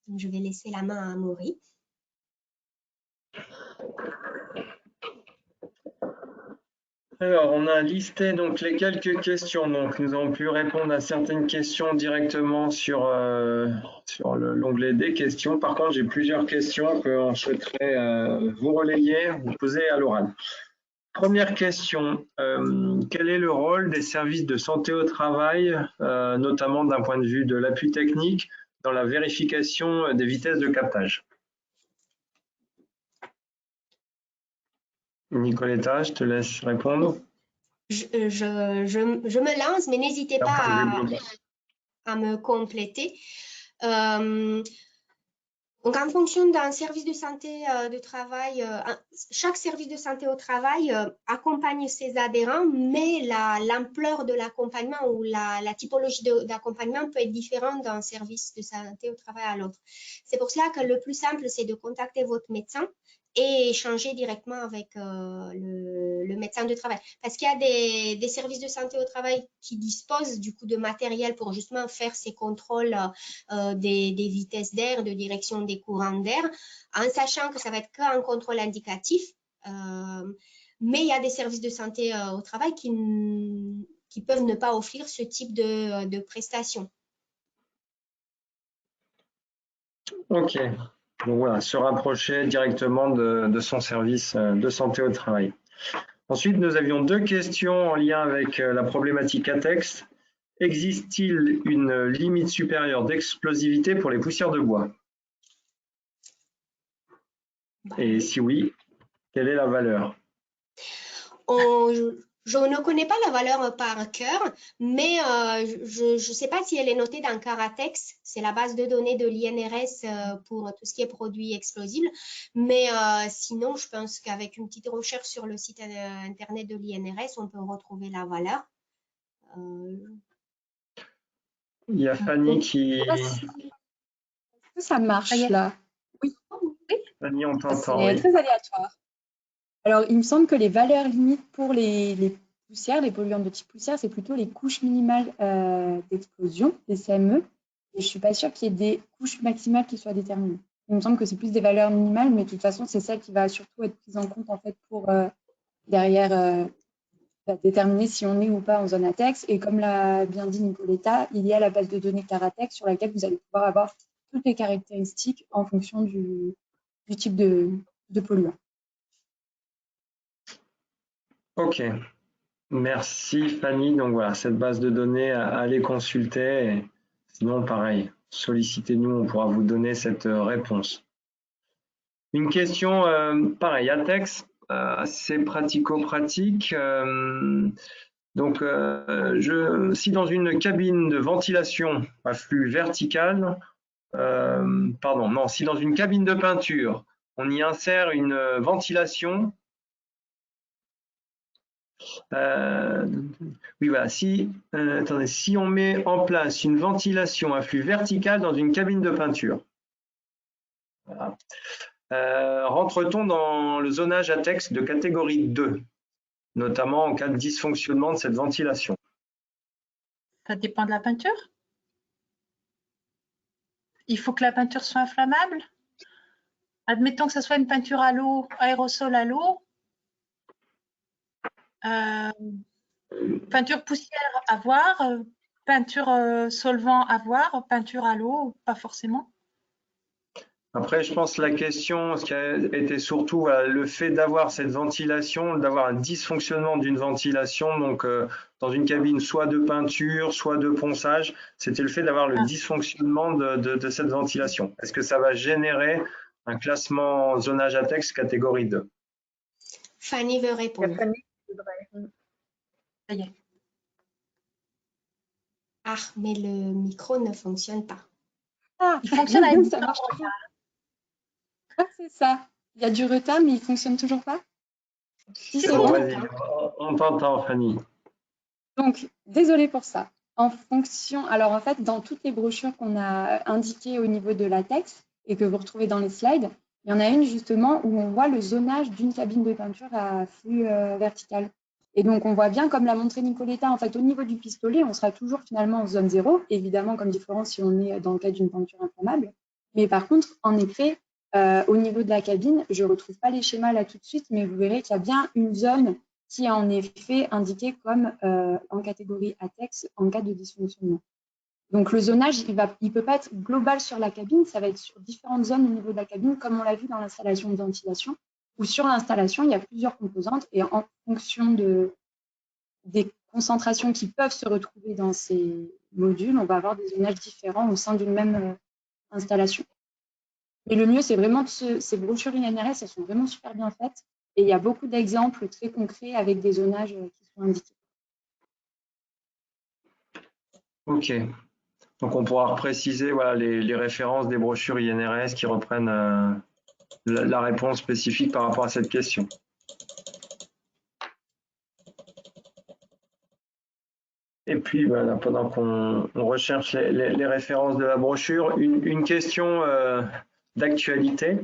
Donc, je vais laisser la main à Amaury. Alors, on a listé donc les quelques questions. Donc, nous avons pu répondre à certaines questions directement sur l'onglet des questions. Par contre, j'ai plusieurs questions qu'on souhaiterait vous relayer, vous poser à l'oral. Première question, quel est le rôle des services de santé au travail, notamment d'un point de vue de l'appui technique, dans la vérification des vitesses de captage? Nicoletta, je te laisse répondre. Je me lance, mais n'hésitez pas à me compléter. Donc, en fonction d'un service de santé de travail, chaque service de santé au travail accompagne ses adhérents, mais l'ampleur de l'accompagnement ou la typologie d'accompagnement peut être différente d'un service de santé au travail à l'autre. C'est pour cela que le plus simple, c'est de contacter votre médecin et échanger directement avec le médecin de travail. Parce qu'il y a des services de santé au travail qui disposent du coup de matériel pour justement faire ces contrôles des vitesses d'air, de direction des courants d'air, en sachant que ça va être qu'un contrôle indicatif. Mais il y a des services de santé au travail qui peuvent ne pas offrir ce type de prestations. Ok. Donc voilà, se rapprocher directement de son service de santé au travail. Ensuite, nous avions deux questions en lien avec la problématique ATEX. Existe-t-il une limite supérieure d'explosivité pour les poussières de bois? Et si oui, quelle est la valeur? Je ne connais pas la valeur par cœur, mais je ne sais pas si elle est notée dans Caratex. C'est la base de données de l'INRS pour tout ce qui est produits explosibles. Mais sinon, je pense qu'avec une petite recherche sur le site internet de l'INRS, on peut retrouver la valeur. Il y a Fanny qui… Est-ce que ça marche là? Oui. Fanny, on t'entend. C'est très aléatoire. Alors, il me semble que les valeurs limites pour les poussières, les polluants de type poussière, c'est plutôt les couches minimales d'explosion, les CME. Et je ne suis pas sûre qu'il y ait des couches maximales qui soient déterminées. Il me semble que c'est plus des valeurs minimales, mais de toute façon, c'est celle qui va surtout être prise en compte en fait, pour derrière déterminer si on est ou pas en zone ATEX. Et comme l'a bien dit Nicoletta, il y a la base de données Caratex sur laquelle vous allez pouvoir avoir toutes les caractéristiques en fonction du type de polluant. Ok, merci Fanny. Donc voilà, cette base de données à aller consulter. Et sinon, pareil, sollicitez-nous, on pourra vous donner cette réponse. Une question, pareil, ATEX, assez pratico-pratique. Donc, si dans une cabine de ventilation à flux vertical, si dans une cabine de peinture, on y insère une ventilation, oui, voilà, si on met en place une ventilation à flux vertical dans une cabine de peinture, voilà, rentre-t-on dans le zonage ATEX de catégorie 2, notamment en cas de dysfonctionnement de cette ventilation? Ça dépend de la peinture. Il faut que la peinture soit inflammable. Admettons que ce soit une peinture à l'eau, aérosol à l'eau. Peinture poussière à voir, peinture solvant à voir, peinture à l'eau, pas forcément. Après, je pense que la question, ce qui a été surtout voilà, le fait d'avoir cette ventilation, d'avoir un dysfonctionnement d'une ventilation, donc dans une cabine soit de peinture, soit de ponçage, c'était le fait d'avoir le dysfonctionnement de cette ventilation. Est-ce que ça va générer un classement zonage ATEX catégorie 2? Fanny veut répondre. Ça y est. Ah, mais le micro ne fonctionne pas. Ah, Il fonctionne avec ça marche toujours. Ah, c'est ça. Il y a du retard, mais il ne fonctionne toujours pas. Si, c'est Bon, bon. vas-y, on t'entend, Fanny. Donc, désolée pour ça. En fonction, alors en fait, dans toutes les brochures qu'on a indiquées au niveau de latex et que vous retrouvez dans les slides, il y en a une justement où on voit le zonage d'une cabine de peinture à flux vertical. Et donc, on voit bien, comme l'a montré Nicoletta, en fait, au niveau du pistolet, on sera toujours finalement en zone 0, évidemment, comme différence si on est dans le cas d'une peinture inflammable. Mais par contre, en effet, au niveau de la cabine, je ne retrouve pas les schémas là tout de suite, mais vous verrez qu'il y a bien une zone qui est en effet indiquée comme en catégorie ATEX en cas de dysfonctionnement. Donc, le zonage, il ne peut pas être global sur la cabine, ça va être sur différentes zones au niveau de la cabine, comme on l'a vu dans l'installation de ventilation, où sur l'installation, il y a plusieurs composantes et en fonction des concentrations qui peuvent se retrouver dans ces modules, on va avoir des zonages différents au sein d'une même installation. Mais le mieux, c'est vraiment que ces brochures INRS, elles sont vraiment super bien faites et il y a beaucoup d'exemples très concrets avec des zonages qui sont indiqués. Ok. Donc, on pourra préciser voilà, les références des brochures INRS qui reprennent la réponse spécifique par rapport à cette question. Et puis, voilà, pendant qu'on recherche les références de la brochure, une question d'actualité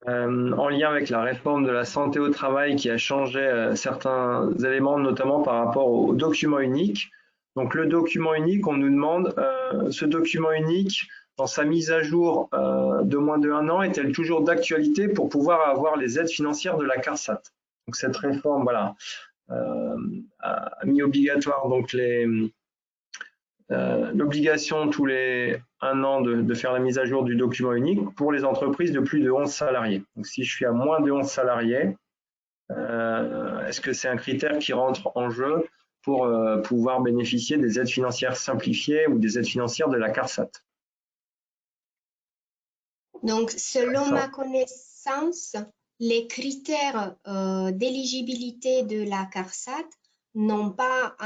en lien avec la réforme de la santé au travail qui a changé certains éléments, notamment par rapport au document unique. Donc, le document unique, on nous demande, ce document unique, dans sa mise à jour de moins de 1 an, est-elle toujours d'actualité pour pouvoir avoir les aides financières de la CARSAT? Donc, cette réforme, voilà, a mis obligatoire donc l'obligation tous les 1 an de faire la mise à jour du document unique pour les entreprises de plus de 11 salariés. Donc, si je suis à moins de 11 salariés, est-ce que c'est un critère qui rentre en jeu pour pouvoir bénéficier des aides financières simplifiées ou des aides financières de la CARSAT? Donc, selon ma connaissance, les critères d'éligibilité de la CARSAT n'ont pas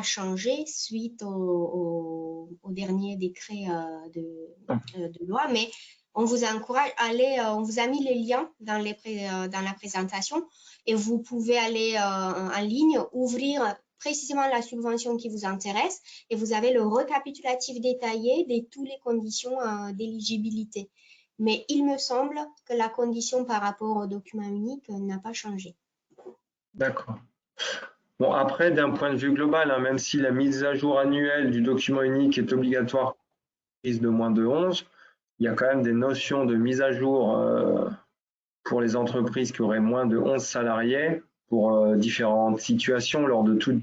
changé suite au dernier décret de loi, mais on vous encourage à aller, on vous a mis les liens dans la présentation et vous pouvez aller en ligne, ouvrir précisément la subvention qui vous intéresse et vous avez le récapitulatif détaillé de toutes les conditions d'éligibilité. Mais il me semble que la condition par rapport au document unique n'a pas changé. D'accord. Bon, après, d'un point de vue global, hein, même si la mise à jour annuelle du document unique est obligatoire de moins de 11, il y a quand même des notions de mise à jour pour les entreprises qui auraient moins de 11 salariés pour différentes situations lors de toute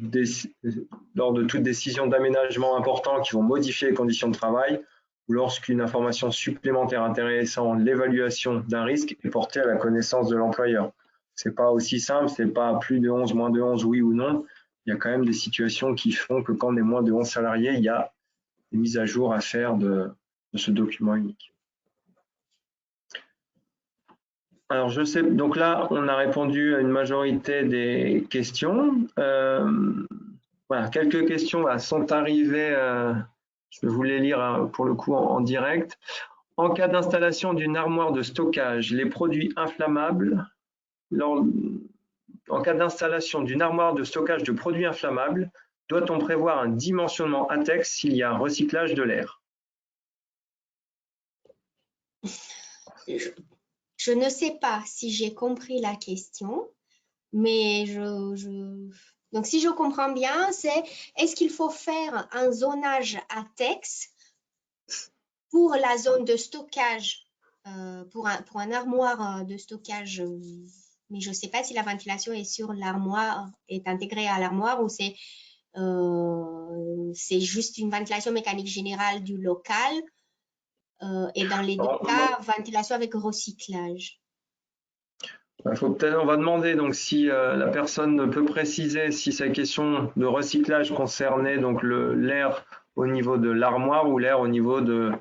décision d'aménagement important qui vont modifier les conditions de travail ou lorsqu'une information supplémentaire intéressant l'évaluation d'un risque est portée à la connaissance de l'employeur. C'est pas aussi simple, c'est pas plus de 11, moins de 11, oui ou non. Il y a quand même des situations qui font que quand on est moins de 11 salariés, il y a des mises à jour à faire de ce document unique. Alors, je sais, donc là, on a répondu à une majorité des questions. Voilà, quelques questions là, sont arrivées, je vais vous les lire hein, pour le coup en direct. En cas d'installation d'une armoire de stockage, les produits inflammables, en cas d'installation d'une armoire de stockage de produits inflammables, doit-on prévoir un dimensionnement ATEX s'il y a un recyclage de l'air? Je ne sais pas si j'ai compris la question, mais donc si je comprends bien, c'est est-ce qu'il faut faire un zonage ATEX pour la zone de stockage, pour un armoire de stockage, mais je ne sais pas si la ventilation est sur l'armoire, est intégrée à l'armoire ou c'est juste une ventilation mécanique générale du local. et dans les deux cas, ventilation avec recyclage. On va demander donc si la personne peut préciser si sa question de recyclage concernait donc l'air au niveau de l'armoire ou l'air au niveau de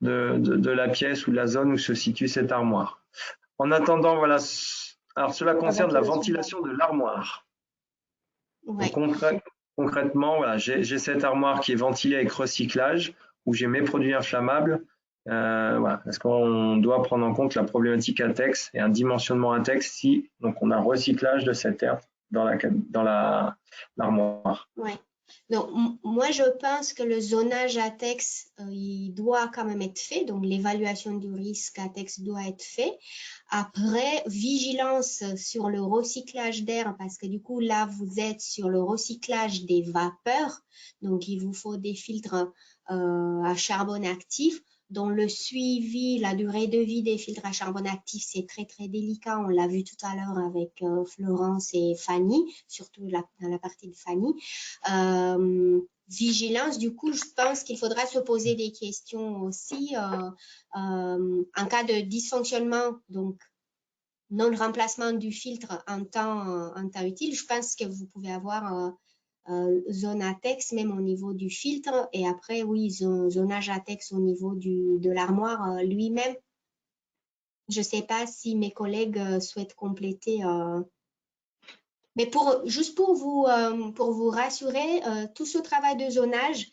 la pièce ou de la zone où se situe cette armoire. En attendant, voilà. Alors cela concerne la ventilation de l'armoire. Ouais. Concrètement, voilà, j'ai cette armoire qui est ventilée avec recyclage où j'ai mes produits inflammables. Voilà. Est-ce qu'on doit prendre en compte la problématique ATEX et un dimensionnement ATEX si donc on a un recyclage de cet air dans l'armoire? Ouais. Donc, moi, je pense que le zonage ATEX, il doit quand même être fait. Donc, l'évaluation du risque ATEX doit être fait. Après, vigilance sur le recyclage d'air, parce que du coup, là, vous êtes sur le recyclage des vapeurs. Donc, il vous faut des filtres à charbon actif, dont le suivi, la durée de vie des filtres à charbon actif, c'est très, très délicat. On l'a vu tout à l'heure avec Florence et Fanny, surtout dans la partie de Fanny. Vigilance, du coup, je pense qu'il faudra se poser des questions aussi en cas de dysfonctionnement, donc non-remplacement du filtre en temps utile. Je pense que vous pouvez avoir zone ATEX même au niveau du filtre et après, oui, zonage ATEX au niveau de l'armoire lui-même. Je ne sais pas si mes collègues souhaitent compléter. Mais juste pour vous rassurer, tout ce travail de zonage,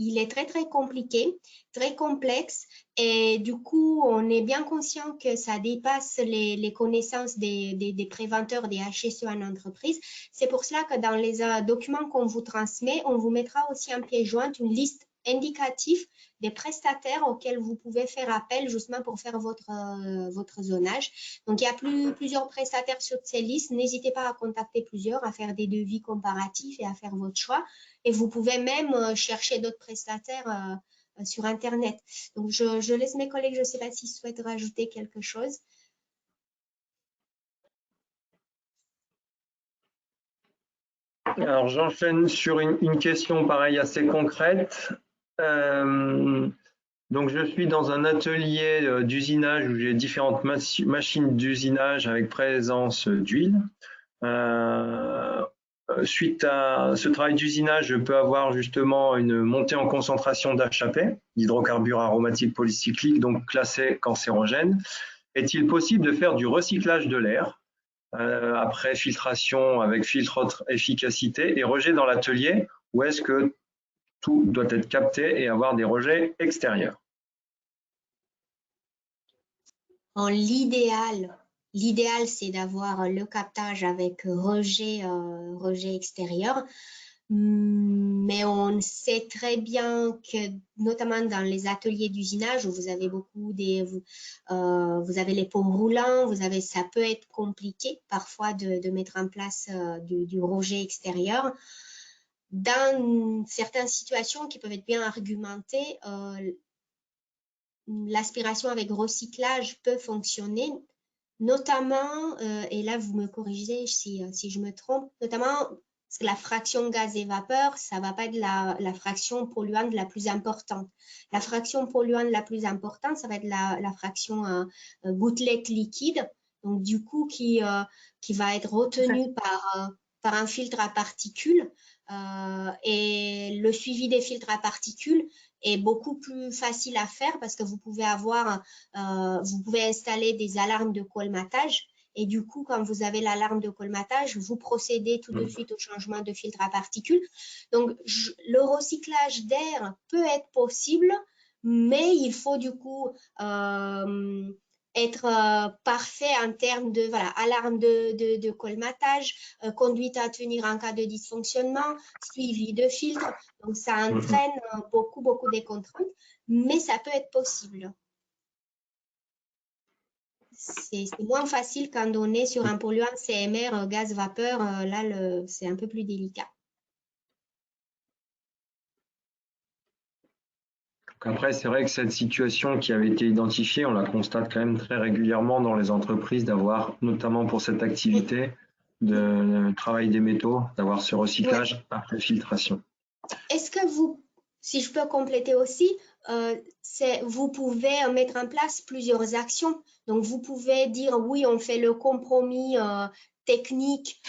il est très, très compliqué, très complexe. Et du coup, on est bien conscient que ça dépasse les connaissances des préventeurs, des HSE en entreprise. C'est pour cela que dans les documents qu'on vous transmet, on vous mettra aussi en pièce jointe une liste indicative des prestataires auxquels vous pouvez faire appel justement pour faire votre zonage. Donc, il y a plusieurs prestataires sur ces listes. N'hésitez pas à contacter plusieurs, à faire des devis comparatifs et à faire votre choix. Et vous pouvez même chercher d'autres prestataires sur Internet. Donc, je laisse mes collègues, je ne sais pas s'ils souhaitent rajouter quelque chose. Alors, j'enchaîne sur une question pareille assez concrète. Donc, je suis dans un atelier d'usinage où j'ai différentes machines d'usinage avec présence d'huile. Suite à ce travail d'usinage, je peux avoir justement une montée en concentration d'HAP, d'hydrocarbures aromatiques polycycliques, donc classés cancérogènes. Est-il possible de faire du recyclage de l'air après filtration avec filtre haute efficacité et rejet dans l'atelier, ou est-ce que tout doit être capté et avoir des rejets extérieurs? L'idéal, c'est d'avoir le captage avec rejet extérieur. Mais on sait très bien que, notamment dans les ateliers d'usinage où vous avez vous avez les pots roulants, ça peut être compliqué parfois de mettre en place du rejet extérieur. Dans certaines situations qui peuvent être bien argumentées, l'aspiration avec recyclage peut fonctionner, notamment, et là vous me corrigez si je me trompe, notamment parce que la fraction gaz et vapeur, ça ne va pas être la fraction polluante la plus importante. La fraction polluante la plus importante, ça va être la fraction gouttelette liquide, donc du coup qui va être retenue par un filtre à particules. Et le suivi des filtres à particules est beaucoup plus facile à faire parce que vous pouvez installer des alarmes de colmatage. Et du coup, quand vous avez l'alarme de colmatage, vous procédez tout de suite au changement de filtre à particules. Donc, le recyclage d'air peut être possible, mais il faut du coup être parfait en termes de alarme de colmatage, conduite à tenir en cas de dysfonctionnement, suivi de filtre. Donc, ça entraîne beaucoup des contraintes, mais ça peut être possible. C'est moins facile quand on est sur un polluant CMR, gaz, vapeur. Là, c'est un peu plus délicat. Après, c'est vrai que cette situation qui avait été identifiée, on la constate quand même très régulièrement dans les entreprises, d'avoir, notamment pour cette activité de travail des métaux, d'avoir ce recyclage après filtration. Est-ce que si je peux compléter aussi, vous pouvez mettre en place plusieurs actions. Donc, vous pouvez dire, oui, on fait le compromis technique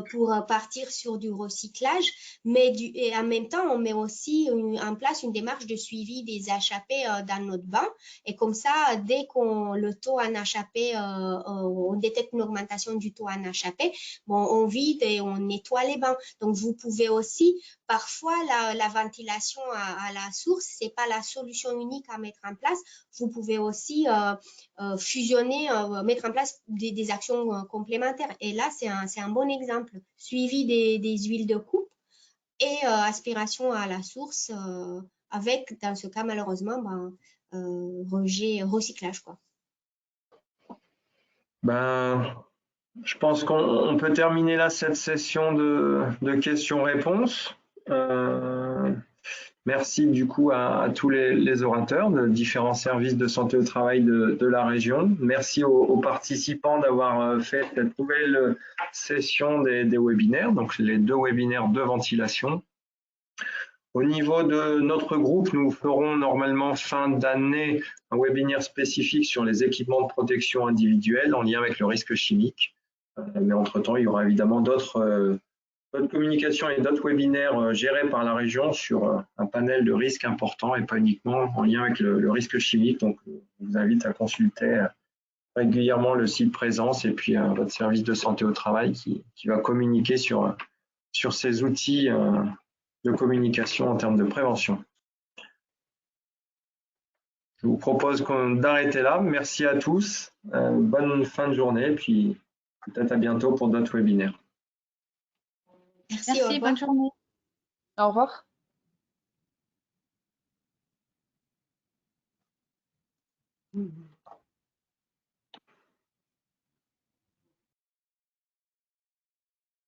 pour partir sur du recyclage, et en même temps, on met aussi en place une démarche de suivi des HAP dans notre banc. Et comme ça, dès qu'on le taux en HAP, on détecte une augmentation du taux en HAP, bon, on vide et on nettoie les bancs. Donc, vous pouvez aussi, parfois, la ventilation à la source, c'est pas la solution unique à mettre en place. Vous pouvez aussi fusionner, mettre en place des actions complémentaires. Et là, c'est un bon exemple. Suivi des huiles de coupe et aspiration à la source avec, dans ce cas, malheureusement, recyclage, quoi. Je pense qu'on peut terminer là cette session de questions-réponses. Merci du coup à tous les orateurs de différents services de santé au travail de la région. Merci aux participants d'avoir fait cette nouvelle session des webinaires, donc les 2 webinaires de ventilation. Au niveau de notre groupe, nous ferons normalement fin d'année un webinaire spécifique sur les équipements de protection individuelle en lien avec le risque chimique. Mais entre-temps, il y aura évidemment d'autres communications et d'autres webinaires gérés par la région sur un panel de risques importants et pas uniquement en lien avec le risque chimique. Donc, je vous invite à consulter régulièrement le site Présence et puis votre service de santé au travail qui va communiquer sur ces outils de communication en termes de prévention. Je vous propose d'arrêter là. Merci à tous. Bonne fin de journée et puis peut-être à bientôt pour d'autres webinaires. Merci, bonne journée. Au revoir.